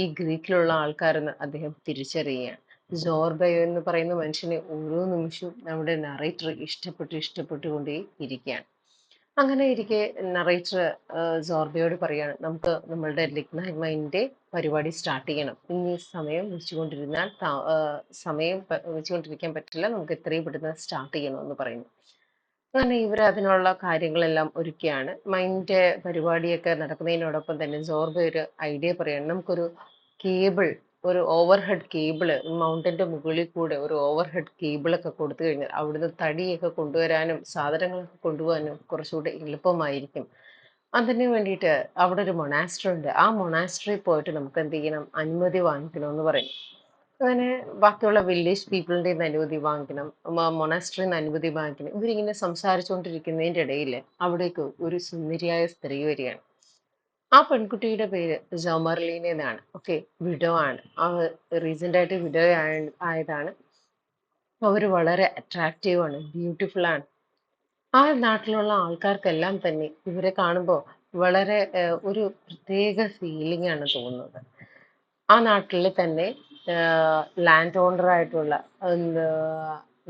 ഈ ഗ്രീക്കിലുള്ള ആൾക്കാരെന്ന് അദ്ദേഹം തിരിച്ചറിയുകയാണ്. സോർബയോ എന്ന് പറയുന്ന മനുഷ്യനെ ഓരോ നിമിഷവും നമ്മുടെ നറേറ്റർ ഇഷ്ടപ്പെട്ടുകൊണ്ടേ ഇരിക്കുകയാണ്. അങ്ങനെ ഇരിക്കെ നറേറ്റർ സോർബയോട് പറയാണ്, നമുക്ക് നമ്മളുടെ ലിഗ്നൈമൈൻ്റെ പരിപാടി സ്റ്റാർട്ട് ചെയ്യണം. ഇനി സമയം വെച്ചുകൊണ്ടിരുന്നാൽ സമയം വെച്ചുകൊണ്ടിരിക്കാൻ പറ്റില്ല, നമുക്ക് എത്രയും പെട്ടെന്ന് സ്റ്റാർട്ട് ചെയ്യണമെന്ന് പറയുന്നു. അങ്ങനെ ഇവർ അതിനുള്ള കാര്യങ്ങളെല്ലാം ഒരുക്കിയാണ്. മൈൻ്റെ പരിപാടിയൊക്കെ നടക്കുന്നതിനോടൊപ്പം തന്നെ സോർബ ഒരു ഐഡിയ പറയാണ്. നമുക്കൊരു കേബിൾ, ഒരു ഓവർ ഹെഡ് കേബിള് മൗണ്ടന്റെ മുകളിൽ കൂടെ ഒരു ഓവർ ഹെഡ് കേബിളൊക്കെ കൊടുത്തു കഴിഞ്ഞാൽ അവിടുന്ന് തടിയൊക്കെ കൊണ്ടുവരാനും സാധനങ്ങളൊക്കെ കൊണ്ടുപോകാനും കുറച്ചുകൂടെ എളുപ്പമായിരിക്കും. അതിന് വേണ്ടിയിട്ട് അവിടെ ഒരു മൊണാസ്ട്രി ഉണ്ട്. ആ മൊണാസ്ട്രി പോയിട്ട് നമുക്ക് എന്ത് ചെയ്യണം? അനുമതി വാങ്ങിക്കണമെന്ന് പറയും. അങ്ങനെ ബാക്കിയുള്ള വില്ലേജ് പീപ്പിളിന്റെ അനുമതി വാങ്ങിക്കണം, മൊണാസ്ട്രിന്ന് അനുമതി വാങ്ങിക്കണം. ഇവരിങ്ങനെ സംസാരിച്ചുകൊണ്ടിരിക്കുന്നതിന്റെ ഇടയിൽ അവിടേക്ക് ഒരു സുന്ദരിയായ സ്ത്രീ വരികയാണ്. ആ പെൺകുട്ടിയുടെ പേര് ജോമർലീന എന്നാണ്. ഓക്കെ. വിഡോ ആണ്. റീസെന്റ് ആയിട്ട് വിഡോ ആയതാണ്. അവർ വളരെ അട്രാക്റ്റീവ് ആണ്, ബ്യൂട്ടിഫുൾ ആണ്. ആ നാട്ടിലുള്ള ആൾക്കാർക്കെല്ലാം തന്നെ ഇവരെ കാണുമ്പോൾ വളരെ ഒരു പ്രത്യേക ഫീലിംഗ് ആണ് തോന്നുന്നത്. ആ നാട്ടിൽ തന്നെ ലാൻഡ് ഓണർ ആയിട്ടുള്ള എന്താ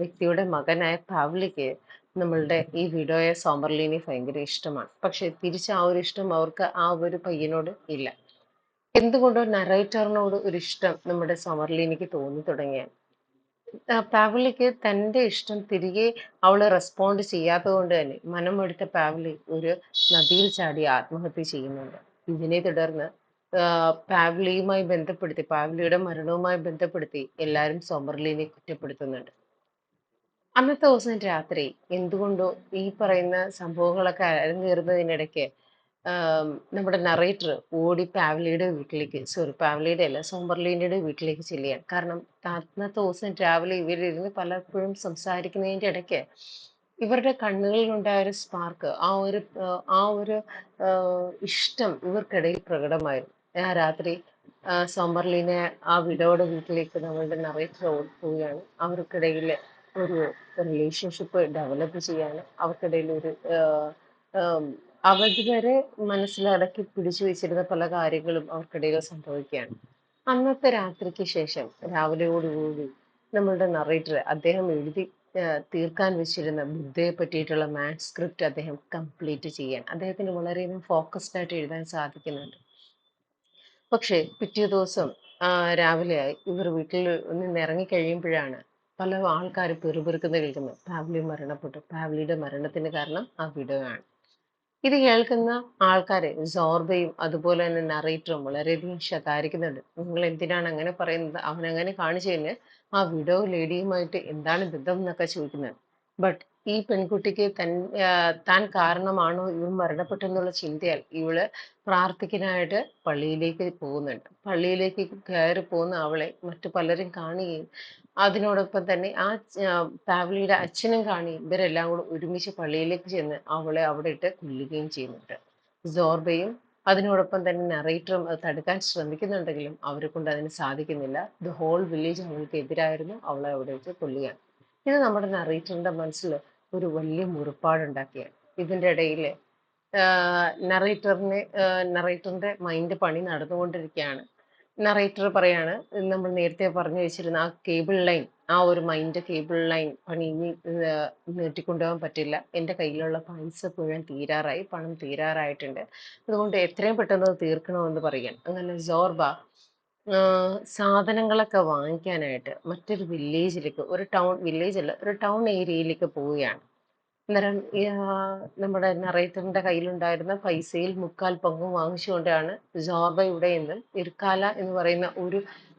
വ്യക്തിയുടെ മകനായ പവ്ലിക്ക് നമ്മളുടെ ഈ വിഡോയെ സോമർലീനെ ഭയങ്കര ഇഷ്ടമാണ്. പക്ഷെ തിരിച്ച് ആ ഒരു ഇഷ്ടം അവർക്ക് ആ ഒരു പയ്യനോട് ഇല്ല. എന്തുകൊണ്ടോ നറേറ്ററിനോട് ഒരു ഇഷ്ടം നമ്മുടെ സോമർലീനയ്ക്ക് തോന്നി തുടങ്ങിയ പാവ്ലിക്ക് തന്റെ ഇഷ്ടം തിരികെ അവള് റെസ്പോണ്ട് ചെയ്യാത്തത് കൊണ്ട് തന്നെ മനമെടുത്ത പാവ്ലി ഒരു നദിയിൽ ചാടി ആത്മഹത്യ ചെയ്യുന്നുണ്ട്. ഇതിനെ തുടർന്ന് പാവ്ലിയുമായി ബന്ധപ്പെടുത്തി, പാവ്ലിയുടെ മരണവുമായി ബന്ധപ്പെടുത്തി എല്ലാവരും സോമർലീനെ കുറ്റപ്പെടുത്തുന്നുണ്ട്. അന്നത്തെ ദിവസം രാത്രി എന്തുകൊണ്ടോ ഈ പറയുന്ന സംഭവങ്ങളൊക്കെ അരങ്ങേറുന്നതിനിടയ്ക്ക് നമ്മുടെ നറേറ്റർ ഓടി പാവ്ലിയുടെ വീട്ടിലേക്ക്, സോറി പാവ്ലിയുടെ അല്ല സോമർലീനയുടെ വീട്ടിലേക്ക് ചെല്ലുകയാണ്. കാരണം അന്നത്തെ ദിവസം രാവിലെ ഇവരിരുന്ന് പലപ്പോഴും സംസാരിക്കുന്നതിൻ്റെ ഇടയ്ക്ക് ഇവരുടെ കണ്ണുകളിലുണ്ടായ ഒരു സ്പാർക്ക്, ആ ഒരു ഇഷ്ടം ഇവർക്കിടയിൽ പ്രകടമായിരുന്നു. ആ രാത്രി സോമർലീനെ ആ വിഡോയുടെ വീട്ടിലേക്ക് നമ്മളുടെ നറേറ്റർ ഓടിപ്പോവുകയാണ്. അവർക്കിടയിൽ ഒരു റിലേഷൻഷിപ്പ് ഡെവലപ്പ് ചെയ്യാണ്. അവർക്കിടയിൽ ഒരു ആം, അതുവരെ മനസ്സിലടക്കി പിടിച്ചു വെച്ചിരുന്ന പല കാര്യങ്ങളും അവർക്കിടയിൽ സംഭവിക്കുകയാണ്. അന്നത്തെ രാത്രിക്ക് ശേഷം രാവിലെയോടുകൂടി നമ്മളുടെ നറേറ്റർ അദ്ദേഹം എഴുതി തീർക്കാൻ വെച്ചിരുന്ന ബുദ്ധയെ പറ്റിയിട്ടുള്ള മാത്സ് സ്ക്രിപ്റ്റ് അദ്ദേഹം കംപ്ലീറ്റ് ചെയ്യാൻ അദ്ദേഹത്തിന് വളരെയധികം ഫോക്കസ്ഡ് ആയിട്ട് എഴുതാൻ സാധിക്കുന്നുണ്ട്. പക്ഷേ പിറ്റേ ദിവസം രാവിലെയായി ഇവർ വീട്ടിൽ നിന്ന് ഇറങ്ങിക്കഴിയുമ്പോഴാണ് പല ആൾക്കാർ പെറുപെറുക്കുന്ന കേൾക്കുന്നത് പാവ്ലി മരണപ്പെട്ടു. പാവ്ലിയുടെ മരണത്തിന് കാരണം ആ വിഡോ ആണ്. ഇത് കേൾക്കുന്ന ആൾക്കാരെ സോർബയും അതുപോലെ തന്നെ നറേറ്ററും വളരെയധികം ശകാരിക്കുന്നുണ്ട്. നിങ്ങൾ എന്തിനാണ് അങ്ങനെ പറയുന്നത്? അവൻ അങ്ങനെ കാണിച്ചു കഴിഞ്ഞാൽ ആ വിഡോ ലേഡിയുമായിട്ട് എന്താണ് ബന്ധം എന്നൊക്കെ ചോദിക്കുന്നത്. ബട്ട് ഈ പെൺകുട്ടിക്ക് താൻ കാരണമാണോ ഇവൻ മരണപ്പെട്ടെന്നുള്ള ചിന്തയാൽ ഇവള് പ്രാർത്ഥിക്കാനായിട്ട് പള്ളിയിലേക്ക് പോകുന്നുണ്ട്. പള്ളിയിലേക്ക് കയറി പോകുന്ന അവളെ മറ്റു പലരും കാണുകയും അതിനോടൊപ്പം തന്നെ പാവ്ലിയുടെ അച്ഛനും കാണുകയും ഇവരെല്ലാം കൂടെ ഒരുമിച്ച് പള്ളിയിലേക്ക് ചെന്ന് അവളെ അവിടെ ഇട്ട് കൊല്ലുകയും ചെയ്യുന്നുണ്ട്. സോർബയും അതിനോടൊപ്പം തന്നെ നറേറ്ററും അത് തടുക്കാൻ ശ്രമിക്കുന്നുണ്ടെങ്കിലും അവരെ കൊണ്ട് അതിന് സാധിക്കുന്നില്ല. ദ ഹോൾ വില്ലേജ് അവൾക്ക് എതിരായിരുന്നു. അവളെ അവിടെ വെച്ച് കൊല്ലുകയാണ്. ഇത് നമ്മുടെ നറേറ്ററിന്റെ മനസ്സിൽ ഒരു വലിയ മുറിപ്പാടുണ്ടാക്കിയാണ്. ഇതിന്റെ ഇടയിൽ നറേറ്ററിന്റെ മൈൻഡ് പണി നടന്നുകൊണ്ടിരിക്കുകയാണ്. നറേറ്റർ പറയാണ്, നമ്മൾ നേരത്തെ പറഞ്ഞു വെച്ചിരുന്ന ആ കേബിൾ ലൈൻ, ആ ഒരു മൈൻഡ് കേബിൾ ലൈൻ പണി ഇനി നീട്ടിക്കൊണ്ടുപോകാൻ പറ്റില്ല. എൻ്റെ കയ്യിലുള്ള പൈസ മുഴുവൻ തീരാറായി, പണം തീരാറായിട്ടുണ്ട്. അതുകൊണ്ട് എത്രയും പെട്ടെന്ന് അത് തീർക്കണമെന്ന് പറയുകയാണ്. അങ്ങനെ സോർബ സാധനങ്ങളൊക്കെ വാങ്ങിക്കാനായിട്ട് മറ്റൊരു വില്ലേജിലേക്ക്, ഒരു ടൗൺ വില്ലേജ് അല്ല, ഒരു ടൗൺ ഏരിയയിലേക്ക് പോവുകയാണ്. അന്നേരം നമ്മുടെ നറേറ്ററിന്റെ കയ്യിലുണ്ടായിരുന്ന പൈസയിൽ 3/4 പങ്കും വാങ്ങിച്ചുകൊണ്ടാണ് സോർബ ഇവിടെ നിന്നും ഇർക്കാല എന്ന് പറയുന്ന ഒരു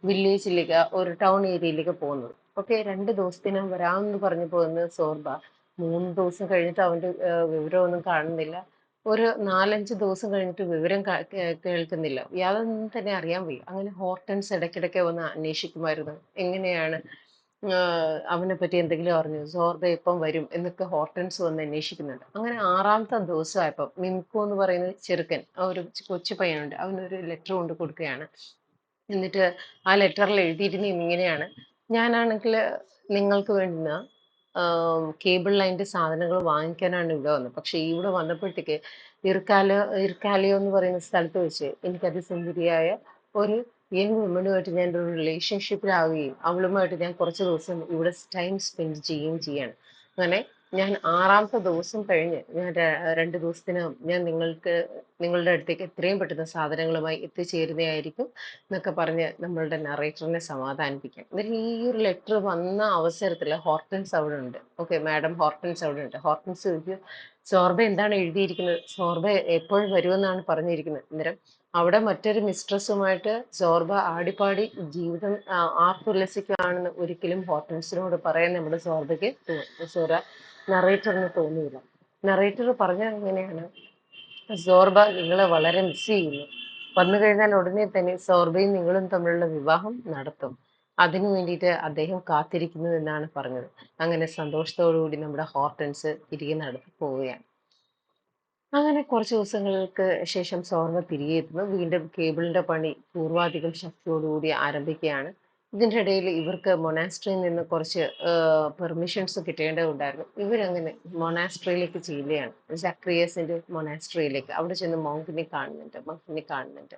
വില്ലേജിലേക്ക്, ഒരു ടൗൺ ഏരിയയിലേക്ക് പോകുന്നത്. ഓക്കെ, 2 ദിവസത്തിനകം വരാമെന്ന് പറഞ്ഞു പോകുന്ന സോർബ 3 ദിവസം കഴിഞ്ഞിട്ട് അവന്റെ വിവരമൊന്നും കാണുന്നില്ല. ഒരു 4-5 ദിവസം കഴിഞ്ഞിട്ട് വിവരം കേൾക്കുന്നില്ല. യാതൊന്നും തന്നെ അറിയാൻ വയ്യ. അങ്ങനെ ഹോർട്ടൻസ് ഇടയ്ക്കിടയ്ക്ക് വന്ന് അന്വേഷിക്കുമായിരുന്നു. എങ്ങനെയാണ് അവനെ പറ്റി എന്തെങ്കിലും അറിഞ്ഞു, സോർബ എപ്പം വരും എന്നൊക്കെ ഹോർട്ടൻസ് വന്ന് അന്വേഷിക്കുന്നുണ്ട്. അങ്ങനെ 6-ാമത്തെ ദിവസമായപ്പോൾ മിൻകോ എന്ന് പറയുന്ന ചെറുക്കൻ, ആ ഒരു കൊച്ചു പയ്യനുണ്ട്, അവനൊരു ലെറ്റർ കൊണ്ട് കൊടുക്കുകയാണ്. എന്നിട്ട് ആ ലെറ്ററിൽ എഴുതിയിരുന്ന ഇങ്ങനെയാണ്: ഞാനാണെങ്കിൽ നിങ്ങൾക്ക് വേണ്ടുന്ന കേബിൾ ലൈൻ്റെ സാധനങ്ങൾ വാങ്ങിക്കാനാണ് ഇവിടെ വന്നത്. പക്ഷേ ഇവിടെ വന്നപ്പോഴത്തേക്ക് ഇർക്കാലിയോ എന്ന് പറയുന്ന സ്ഥലത്ത് വെച്ച് എനിക്ക് അതിസുന്ദരിയായ ഒരു യങ് വുമണുമായിട്ട് ഞാൻ ഒരു റിലേഷൻഷിപ്പിലാവുകയും അവളുമായിട്ട് ഞാൻ കുറച്ച് ദിവസം ഇവിടെ ടൈം സ്പെൻഡ് ചെയ്യുകയും ചെയ്യാണ്. അങ്ങനെ ഞാൻ 6-ാമത്തെ ദിവസം കഴിഞ്ഞ് ഞാൻ 2 ദിവസത്തിനകം ഞാൻ നിങ്ങളുടെ അടുത്തേക്ക് എത്രയും പെട്ടെന്ന് സാധനങ്ങളുമായി എത്തിച്ചേരുന്നതായിരിക്കും എന്നൊക്കെ പറഞ്ഞ് നമ്മളുടെ നറേറ്ററിനെ സമാധാനിപ്പിക്കാം. എന്നിട്ട് ഈ ഒരു ലെറ്റർ വന്ന അവസരത്തിൽ ഹോർട്ടൻസ് അവിടെ ഉണ്ട്. ഓക്കെ, മാഡം ഹോർട്ടൻസ് അവിടെ ഉണ്ട്. ഹോർട്ടൻസ് ചോദിക്കും, സോർബ എന്താണ് എഴുതിയിരിക്കുന്നത്? സോർബ എപ്പോഴും വരുമെന്നാണ് പറഞ്ഞിരിക്കുന്നത്. അന്നേരം അവിടെ മറ്റൊരു മിസ്ട്രസ്സുമായിട്ട് സോർബ ആടിപ്പാടി ജീവിതം ആർത്തുല്ലസിക്കുകയാണെന്ന് ഒരിക്കലും ഹോർട്ടൻസിനോട് പറയാൻ നമ്മുടെ നറേറ്ററിന് തോന്നിയില്ല. നറേറ്റർ പറഞ്ഞത് എങ്ങനെയാണ്: സോർബ നിങ്ങളെ വളരെ മിസ് ചെയ്യുന്നു. വന്നു കഴിഞ്ഞാൽ ഉടനെ തന്നെ സോർബയും നിങ്ങളും തമ്മിലുള്ള വിവാഹം നടത്തും. അതിനു വേണ്ടിയിട്ട് അദ്ദേഹം കാത്തിരിക്കുന്നു എന്നാണ് പറഞ്ഞത്. അങ്ങനെ സന്തോഷത്തോടുകൂടി നമ്മുടെ ഹോർട്ടൻസ് തിരികെ നടത്തി പോവുകയാണ്. അങ്ങനെ കുറച്ച് ദിവസങ്ങൾക്ക് ശേഷം സോർബ തിരികെ എത്തുന്നു. വീണ്ടും കേബിളിന്റെ പണി പൂർവാധികം ശക്തിയോടുകൂടി ആരംഭിക്കുകയാണ്. ഇതിൻ്റെ ഇടയിൽ ഇവർക്ക് മൊനാസ്ട്രിയിൽ നിന്ന് കുറച്ച് പെർമിഷൻസ് കിട്ടേണ്ടതുണ്ടായിരുന്നു. ഇവരങ്ങനെ മൊനാസ്ട്രിയിലേക്ക് ചെല്ലുകയാണ്, സക്രിയസിന്റെ മൊനാസ്ട്രിയിലേക്ക്. അവിടെ ചെന്ന് മങ്കിനെ കാണുന്നുണ്ട്.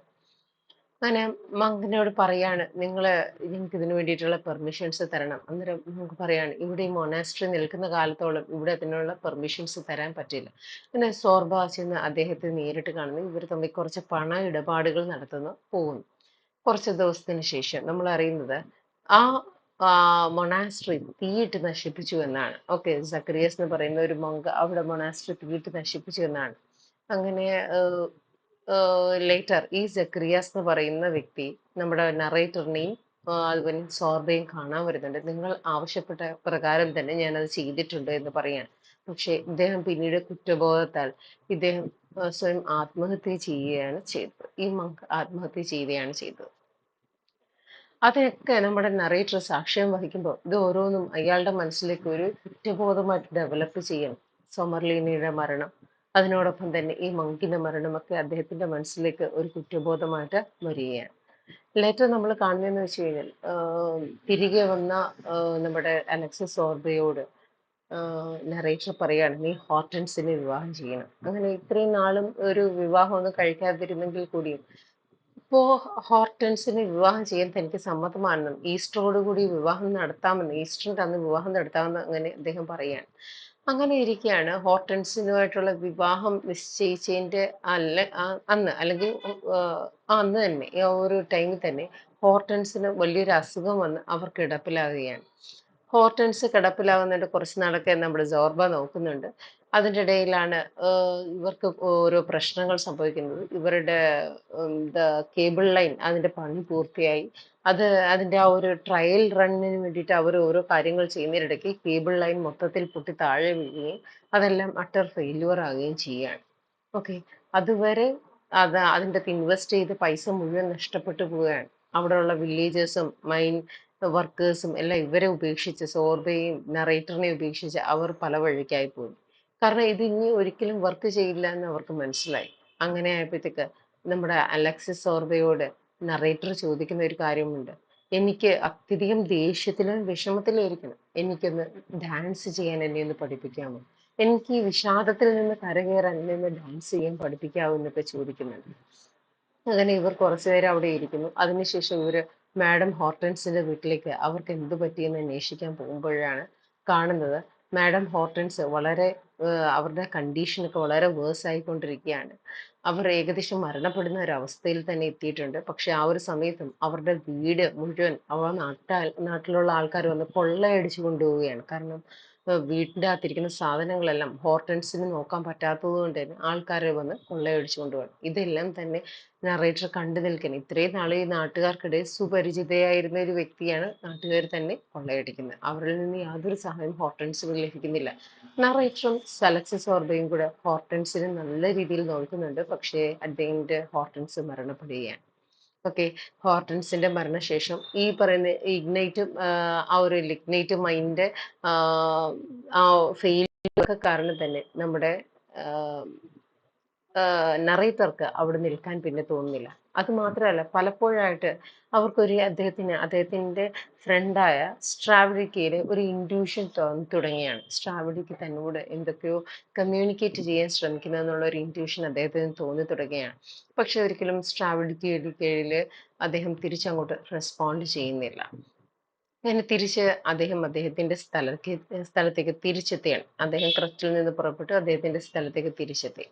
അങ്ങനെ മങ്കിനോട് പറയാണ്, നിങ്ങൾക്ക് ഇതിന് വേണ്ടിയിട്ടുള്ള പെർമിഷൻസ് തരണം. അന്നേരം നമുക്ക് പറയാണ്, ഇവിടെ ഈ മൊനാസ്ട്രി നിൽക്കുന്ന കാലത്തോളം ഇവിടെ അതിനുള്ള പെർമിഷൻസ് തരാൻ പറ്റില്ല. പിന്നെ സോർബ ചെന്ന് അദ്ദേഹത്തെ നേരിട്ട് കാണുന്നു. ഇവർ തമ്മിൽ കുറച്ച് പണ ഇടപാടുകൾ പോകുന്നു. കുറച്ച് ദിവസത്തിന് ശേഷം നമ്മൾ അറിയുന്നത് ആ മൊനാസ്ട്രി തീയിട്ട് നശിപ്പിച്ചു എന്നാണ്. ഓക്കെ, സക്രിയസ് എന്ന് പറയുന്ന ഒരു മങ്ക് അവിടെ മൊനാസ്ട്രി തീയിട്ട് നശിപ്പിച്ചു എന്നാണ്. അങ്ങനെ ലേറ്റർ ഈ സക്രിയാസ് എന്ന് പറയുന്ന വ്യക്തി നമ്മുടെ നറേറ്ററിനെയും അതുപോലെ സോർബയും കാണാൻ വരുന്നുണ്ട്. നിങ്ങൾ ആവശ്യപ്പെട്ട പ്രകാരം തന്നെ ഞാനത് ചെയ്തിട്ടുണ്ട് എന്ന് പറയാണ്. പക്ഷെ ഇദ്ദേഹം പിന്നീട് കുറ്റബോധത്താൽ ഇദ്ദേഹം സ്വയം ആത്മഹത്യ ചെയ്യുകയാണ് ചെയ്തത്. ഈ മങ്ക് ആത്മഹത്യ ചെയ്യുകയാണ് ചെയ്തത്. അതിനൊക്കെ നമ്മുടെ നറേറ്റർ സാക്ഷ്യം വഹിക്കുമ്പോൾ ഇത് ഓരോന്നും അയാളുടെ മനസ്സിലേക്ക് ഒരു കുറ്റബോധമായിട്ട് ഡെവലപ്പ് ചെയ്യണം. സൊമർലീനയുടെ മരണം, അതിനോടൊപ്പം തന്നെ ഈ മങ്കിന്റെ മരണമൊക്കെ അദ്ദേഹത്തിന്റെ മനസ്സിലേക്ക് ഒരു കുറ്റബോധമായിട്ട് വരികയാണ്. ലേറ്റർ നമ്മൾ കാണുന്നതെന്ന് വെച്ച് കഴിഞ്ഞാൽ തിരികെ വന്ന നമ്മുടെ അലക്സിസ് ഓർബയോട് നറേറ്റർ പറയാണ് നീ ഹോർട്ടൻസിനെ വിവാഹം ചെയ്യണം. അങ്ങനെ ഇത്രയും നാളും ഒരു വിവാഹം ഒന്നും കഴിക്കാതിരുന്നെങ്കിൽ കൂടിയും ഇപ്പോ ഹോർട്ടൻസിനെ വിവാഹം ചെയ്യാൻ തനിക്ക് സമ്മതമാണെന്നും ഈസ്റ്ററോടുകൂടി വിവാഹം നടത്താമെന്ന് ഈസ്റ്ററിന്റെ അന്ന് വിവാഹം നടത്താമെന്ന് അങ്ങനെ അദ്ദേഹം പറയാണ്. അങ്ങനെ ഇരിക്കെയാണ് ഹോർട്ടൻസിനുമായിട്ടുള്ള വിവാഹം നിശ്ചയിച്ചതിന്റെ അന്ന് അല്ലെങ്കിൽ അന്ന് തന്നെ ആ ഒരു ടൈമിൽ തന്നെ ഹോർട്ടൻസിന് വലിയൊരു അസുഖം വന്ന് അവർ കിടപ്പിലാകുകയാണ്. ഹോർട്ടൻസ് കിടപ്പിലാവുന്നതിന്റെ കുറച്ച് നാളൊക്കെ നമ്മുടെ സോർബ നോക്കുന്നുണ്ട്. അതിന്റെ ഇടയിലാണ് ഇവർക്ക് ഓരോ പ്രശ്നങ്ങൾ സംഭവിക്കുന്നത്. ഇവരുടെ കേബിൾ ലൈൻ അതിന്റെ പണി പൂർത്തിയായി. അത് അതിന്റെ ആ ഒരു ട്രയൽ റണ്ണിന് വേണ്ടിയിട്ട് അവർ ഓരോ കാര്യങ്ങൾ ചെയ്യുന്നതിനിടയ്ക്ക് കേബിൾ ലൈൻ മൊത്തത്തിൽ പൊട്ടി താഴെ വീഴുകയും അതെല്ലാം അട്ടർ ഫെയില്യൂർ ആകുകയും ചെയ്യുകയാണ്. ഓക്കെ. അതുവരെ അതിൻ്റെ ഇൻവെസ്റ്റ് ചെയ്ത് പൈസ മുഴുവൻ നഷ്ടപ്പെട്ടു പോവുകയാണ്. അവിടെയുള്ള വില്ലേജേഴ്സും മൈൻ വർക്കേഴ്സും എല്ലാം ഇവരെ ഉപേക്ഷിച്ച് സോർബയെയും നറേറ്ററിനെയും ഉപേക്ഷിച്ച് അവർ പല വഴിക്കായി പോയി. കാരണം ഇത് ഇനി ഒരിക്കലും വർക്ക് ചെയ്യില്ല എന്ന് അവർക്ക് മനസ്സിലായി. അങ്ങനെ ആയപ്പോഴത്തേക്ക് നമ്മുടെ അലക്സിസ് സോർബയോട് നറേറ്റർ ചോദിക്കുന്ന ഒരു കാര്യമുണ്ട്. എനിക്ക് അത്യധികം ദേഷ്യത്തിലും വിഷമത്തിലും ഇരിക്കണം. എനിക്കൊന്ന് ഡാൻസ് ചെയ്യാൻ എന്നെ ഒന്ന് പഠിപ്പിക്കാമോ? എനിക്ക് ഈ വിഷാദത്തിൽ നിന്ന് കരകയറാൻ എന്നെ ഒന്ന് ഡാൻസ് ചെയ്യാൻ പഠിപ്പിക്കാമോ എന്നൊക്കെ ചോദിക്കുന്നുണ്ട്. അങ്ങനെ ഇവർ കുറച്ചു നേരം അവിടെ ഇരിക്കുന്നു. അതിനുശേഷം ഇവര് മാഡം ഹോർട്ടൻസിന്റെ വീട്ടിലേക്ക് അവർക്ക് എന്ത് പറ്റിയെന്ന് അന്വേഷിക്കാൻ പോകുമ്പോഴാണ് കാണുന്നത് മാഡം ഹോർട്ടൻസ് വളരെ അവരുടെ കണ്ടീഷനൊക്കെ വളരെ വേഴ്സ് ആയിക്കൊണ്ടിരിക്കുകയാണ്. അവർ ഏകദേശം മരണപ്പെടുന്ന ഒരു അവസ്ഥയിൽ തന്നെ എത്തിയിട്ടുണ്ട്. പക്ഷെ ആ ഒരു സമയത്തും അവരുടെ വീട് മുഴുവൻ നാട്ടിലുള്ള ആൾക്കാർ വന്ന് കൊള്ളയടിച്ചു കൊണ്ടുപോവുകയാണ്. കാരണം വീട്ടിൻ്റെ അകത്തിരിക്കുന്ന സാധനങ്ങളെല്ലാം ഹോർട്ടൻസിന് നോക്കാൻ പറ്റാത്തത് കൊണ്ട് തന്നെ ആൾക്കാർ വന്ന് കൊള്ളയടിച്ചു കൊണ്ടുപോകണം. ഇതെല്ലാം തന്നെ നറേറ്റർ കണ്ടു നിൽക്കണം. ഇത്രയും നാൾ ഈ നാട്ടുകാർക്കിടയിൽ സുപരിചിതയായിരുന്ന ഒരു വ്യക്തിയാണ് നാട്ടുകാർ തന്നെ കൊള്ളയടിക്കുന്നത്. അവരിൽ നിന്ന് യാതൊരു സഹായവും ഹോർട്ടൻസിന് ലഭിക്കുന്നില്ല. നറേറ്ററും അലക്സിസ് ഓർബയും കൂടെ ഹോർട്ടൻസിനെ നല്ല രീതിയിൽ നോക്കുന്നുണ്ട്. പക്ഷേ അദ്ദേഹത്തിന്റെ ഹോർട്ടൻസ് മരണപ്പെടുകയാണ്. ഓക്കെ. ഹോർട്ടൻസിന്റെ മരണശേഷം ഈ പറയുന്ന ഇഗ്നൈറ്റും ആ ഒരു ലിഗ്നൈറ്റ് മൈൻഡ് ആ ഫെയിലിയർ കാരണം തന്നെ നമ്മുടെ നറേറ്റർക്ക് അവിടെ നിൽക്കാൻ പിന്നെ തോന്നുന്നില്ല. അത് മാത്രമല്ല പലപ്പോഴായിട്ട് അവർക്കൊരു അദ്ദേഹത്തിന്റെ ഫ്രണ്ടായ സ്ട്രാവഡിക്കയിലെ ഒരു ഇൻഡ്യൂഷൻ തോന്നി തുടങ്ങിയാണ്. സ്ട്രാവഡിക്ക് തന്നോട് എന്തൊക്കെയോ കമ്മ്യൂണിക്കേറ്റ് ചെയ്യാൻ ശ്രമിക്കുന്നു എന്നുള്ള ഒരു ഇൻഡ്യൂഷൻ അദ്ദേഹത്തിന് തോന്നി തുടങ്ങുകയാണ്. പക്ഷെ ഒരിക്കലും സ്ട്രാവഡിക്കയുടെ കീഴിൽ അദ്ദേഹം തിരിച്ചങ്ങോട്ട് റെസ്പോണ്ട് ചെയ്യുന്നില്ല. അങ്ങനെ തിരിച്ച് അദ്ദേഹത്തിന്റെ സ്ഥലത്തേക്ക് തിരിച്ചെത്തുകയാണ്. അദ്ദേഹം ക്രസ്റ്റിൽ നിന്ന് പുറപ്പെട്ടു അദ്ദേഹത്തിന്റെ സ്ഥലത്തേക്ക് തിരിച്ചെത്തി.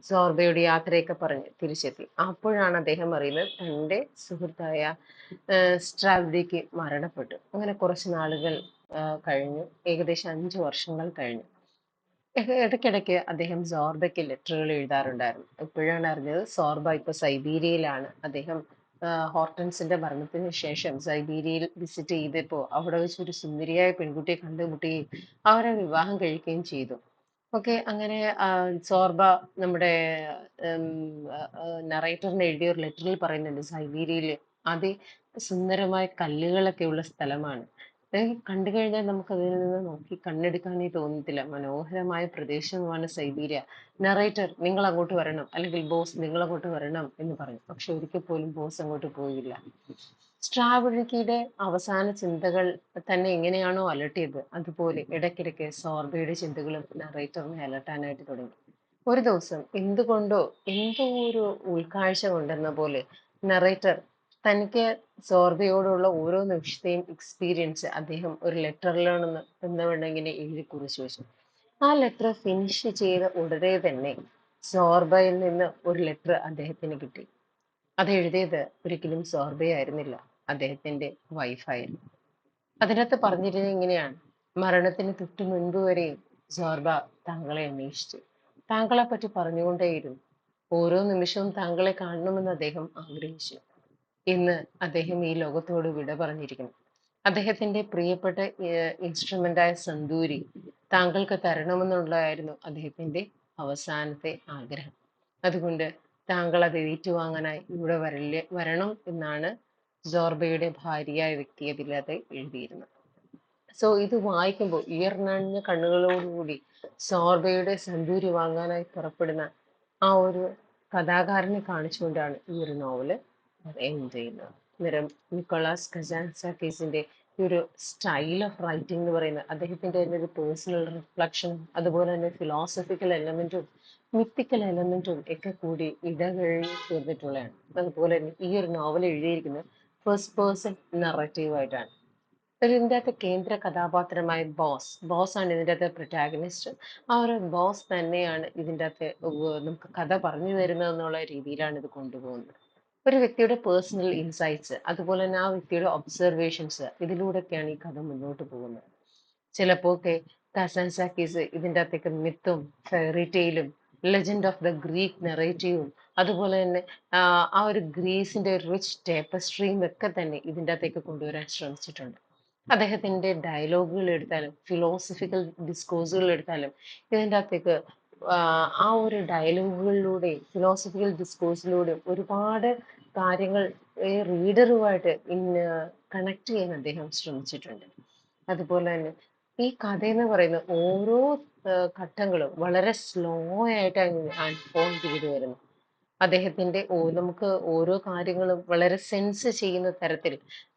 സോർബയുടെ യാത്രയൊക്കെ പറഞ്ഞ് തിരിച്ചെത്തി. അപ്പോഴാണ് അദ്ദേഹം അറിയുന്നത് തന്റെ സുഹൃത്തായ സ്ട്രാവഡിക്ക് മരണപ്പെട്ടു. അങ്ങനെ കുറച്ച് നാളുകൾ കഴിഞ്ഞു. ഏകദേശം 5 വർഷങ്ങൾ കഴിഞ്ഞു. ഇടയ്ക്കിടയ്ക്ക് അദ്ദേഹം സോർബയ്ക്ക് ലെറ്ററുകൾ എഴുതാറുണ്ടായിരുന്നു. ഇപ്പോഴാണ് അറിഞ്ഞത് സോർബ ഇപ്പൊ സൈബീരിയയിലാണ്. അദ്ദേഹം ഹോർട്ടൻസിന്റെ മരണത്തിന് ശേഷം സൈബീരിയയിൽ വിസിറ്റ് ചെയ്തപ്പോൾ അവിടെ വെച്ച് ഒരു സുന്ദരിയായ പെൺകുട്ടിയെ കണ്ടുമുട്ടുകയും അവരെ വിവാഹം കഴിക്കുകയും ചെയ്തു. ഓക്കെ. അങ്ങനെ സോർബ നമ്മുടെ നറേറ്ററിന് എഴുതിയ ഒരു ലെറ്ററിൽ പറയുന്നുണ്ട് സൈബീരിയയിൽ അതിസുന്ദരമായ കല്ലുകളൊക്കെ ഉള്ള സ്ഥലമാണ്. കണ്ടു കഴിഞ്ഞാൽ നമുക്ക് അതിൽ നിന്ന് നോക്കി കണ്ണെടുക്കാനേ തോന്നത്തില്ല. മനോഹരമായ പ്രദേശമാണ് സൈബീരിയ. നറേറ്റർ നിങ്ങൾ അങ്ങോട്ട് വരണം, അല്ലെങ്കിൽ ബോസ് നിങ്ങൾ അങ്ങോട്ട് വരണം എന്ന് പറഞ്ഞു. പക്ഷെ ഒരിക്കൽ പോലും ബോസ് അങ്ങോട്ട് പോയില്ല. സ്ട്രാവഡിക്കയുടെ അവസാന ചിന്തകൾ തന്നെ എങ്ങനെയാണോ അലട്ടിയത് അതുപോലെ ഇടയ്ക്കിടയ്ക്ക് സോർബയുടെ ചിന്തകളും നറേറ്ററിനെ അലട്ടാനായിട്ട് തുടങ്ങി. ഒരു ദിവസം എന്തുകൊണ്ടോ എന്തോ ഒരു ഉൾക്കാഴ്ച കൊണ്ടെന്ന പോലെ നറേറ്റർ തനിക്ക് സോർബയോടുള്ള ഓരോ നിമിഷത്തെയും എക്സ്പീരിയൻസ് അദ്ദേഹം ഒരു ലെറ്ററിലാണെന്ന് എന്നവണ്ണം എഴുതി കുറിച്ചു വെച്ചു. ആ ലെറ്റർ ഫിനിഷ് ചെയ്ത ഉടനെ തന്നെ സോർബയിൽ നിന്ന് ഒരു ലെറ്റർ അദ്ദേഹത്തിന് കിട്ടി. അത് എഴുതിയത് ഒരിക്കലും സോർബയായിരുന്നില്ല, അദ്ദേഹത്തിന്റെ വൈഫായിരുന്നു. അതിനകത്ത് പറഞ്ഞിരുന്നത് ഇങ്ങനെയാണ്: മരണത്തിന് തൊട്ടു മുൻപ് വരെയും സോർബ താങ്കളെ അന്വേഷിച്ചു, താങ്കളെ പറ്റി പറഞ്ഞുകൊണ്ടേയിരുന്നു. ഓരോ നിമിഷവും താങ്കളെ കാണണമെന്ന് അദ്ദേഹം ആഗ്രഹിച്ചു. ഇന്ന് അദ്ദേഹം ഈ ലോകത്തോട് വിട പറഞ്ഞിരിക്കുന്നു. അദ്ദേഹത്തിന്റെ പ്രിയപ്പെട്ട ഇൻസ്ട്രുമെന്റായ സന്തൂരി താങ്കൾക്ക് തരണമെന്നുള്ളതായിരുന്നു അദ്ദേഹത്തിന്റെ അവസാനത്തെ ആഗ്രഹം. അതുകൊണ്ട് താങ്കൾ അത് ഏറ്റുവാങ്ങാനായി ഇവിടെ വരണം എന്നാണ് സോർബയുടെ ഭാര്യയായ വ്യക്തി അതിലത് എഴുതിയിരുന്നത്. സോ ഇത് വായിക്കുമ്പോൾ ഈർനണിഞ്ഞ കണ്ണുകളോടുകൂടി സോർബയുടെ സന്തൂരി വാങ്ങാനായി പുറപ്പെടുന്ന ആ ഒരു കഥാകാരനെ കാണിച്ചുകൊണ്ടാണ് ഈ ഒരു നോവല് എൻഡ് ചെയ്യുന്നത്. അന്നേരം നിക്കോളാസ് കസാൻസാക്കീസിന്റെ ഈ ഒരു സ്റ്റൈൽ ഓഫ് റൈറ്റിംഗ് എന്ന് പറയുന്നത് അദ്ദേഹത്തിന്റെ തന്നെ ഒരു പേഴ്സണൽ റിഫ്ലക്ഷൻ, അതുപോലെ തന്നെ ഫിലോസഫിക്കൽ എലമെന്റും മിത്തിക്കൽ എലമെന്റും ഒക്കെ കൂടി ഇടകഴി തീർന്നിട്ടുള്ളതാണ്. അതുപോലെ തന്നെ ഈ ഒരു നോവൽ എഴുതിയിരിക്കുന്നത് ഫസ്റ്റ് പേഴ്സൺ നറേറ്റീവ് ആയിട്ടാണ്. ഇതിൻ്റെ അകത്തെ കേന്ദ്ര കഥാപാത്രമായ ബോസ് ആണ് ഇതിൻ്റെ അകത്തെ പ്രൊട്ടാഗണിസ്റ്റ്. ആ ഒരു ബോസ് തന്നെയാണ് ഇതിൻ്റെ അകത്തെ നമുക്ക് കഥ പറഞ്ഞു തരുന്നത് എന്നുള്ള രീതിയിലാണ് ഇത് കൊണ്ടുപോകുന്നത്. ഒരു വ്യക്തിയുടെ പേഴ്സണൽ ഇൻസൈറ്റ്സ്, അതുപോലെ തന്നെ ആ വ്യക്തിയുടെ ഒബ്സർവേഷൻസ്, ഇതിലൂടെയൊക്കെയാണ് ഈ കഥ മുന്നോട്ട് പോകുന്നത്. ചിലപ്പോഴൊക്കെ കസാൻസാക്കീസ് ഇതിൻ്റെ അകത്തേക്ക് മിത്തും ഫെയറി ടെയിലും ലെജൻഡ് ഓഫ് ദ ഗ്രീക്ക് നെറേറ്റീവും, അതുപോലെ തന്നെ ആ ഒരു ഗ്രീസിന്റെ റിച്ച് ടേപ്പസ്ട്രിയും ഒക്കെ തന്നെ ഇതിൻ്റെ അകത്തേക്ക് കൊണ്ടുവരാൻ ശ്രമിച്ചിട്ടുണ്ട്. അദ്ദേഹത്തിന്റെ ഡയലോഗുകൾ എടുത്താലും ഫിലോസഫിക്കൽ ഡിസ്കോഴ്സുകൾ എടുത്താലും ഇതിൻ്റെ അകത്തേക്ക് ആ ഒരു ഡയലോഗുകളിലൂടെയും ഫിലോസഫിക്കൽ ഡിസ്കോഴ്സിലൂടെയും ഒരുപാട് കാര്യങ്ങൾ ഈ റീഡറുമായിട്ട് കണക്ട് ചെയ്യാൻ അദ്ദേഹം ശ്രമിച്ചിട്ടുണ്ട്. അതുപോലെ തന്നെ ഈ കഥയെന്ന് പറയുന്ന ഓരോ ഘട്ടങ്ങളും വളരെ സ്ലോ ആയിട്ടാണ് അൺഫോൾഡ് ചെയ്തു വരുന്നത്. അദ്ദേഹത്തിന്റെ നമുക്ക് ഓരോ കാര്യങ്ങളും വളരെ സെൻസ് ചെയ്യുന്ന തരത്തിൽ,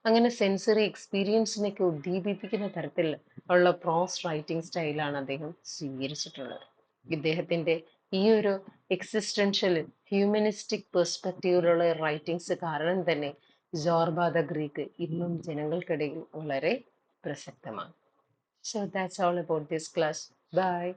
അങ്ങനെ സെൻസറി എക്സ്പീരിയൻസിനെയൊക്കെ ഉദ്ദീപിപ്പിക്കുന്ന തരത്തിൽ ഉള്ള പ്രോസ് റൈറ്റിംഗ് സ്റ്റൈലാണ് അദ്ദേഹം സ്വീകരിച്ചിട്ടുള്ളത്. ഇദ്ദേഹത്തിന്റെ ഈ ഒരു എക്സിസ്റ്റൻഷ്യൽ ഹ്യൂമനിസ്റ്റിക് പെർസ്പെക്റ്റീവിലുള്ള റൈറ്റിംഗ്സ് കാരണം തന്നെ ജോർബ ദ ഗ്രീക്ക് ഇന്നും ജനങ്ങൾക്കിടയിൽ വളരെ പ്രസക്തമാണ്. So that's all about this class. Bye.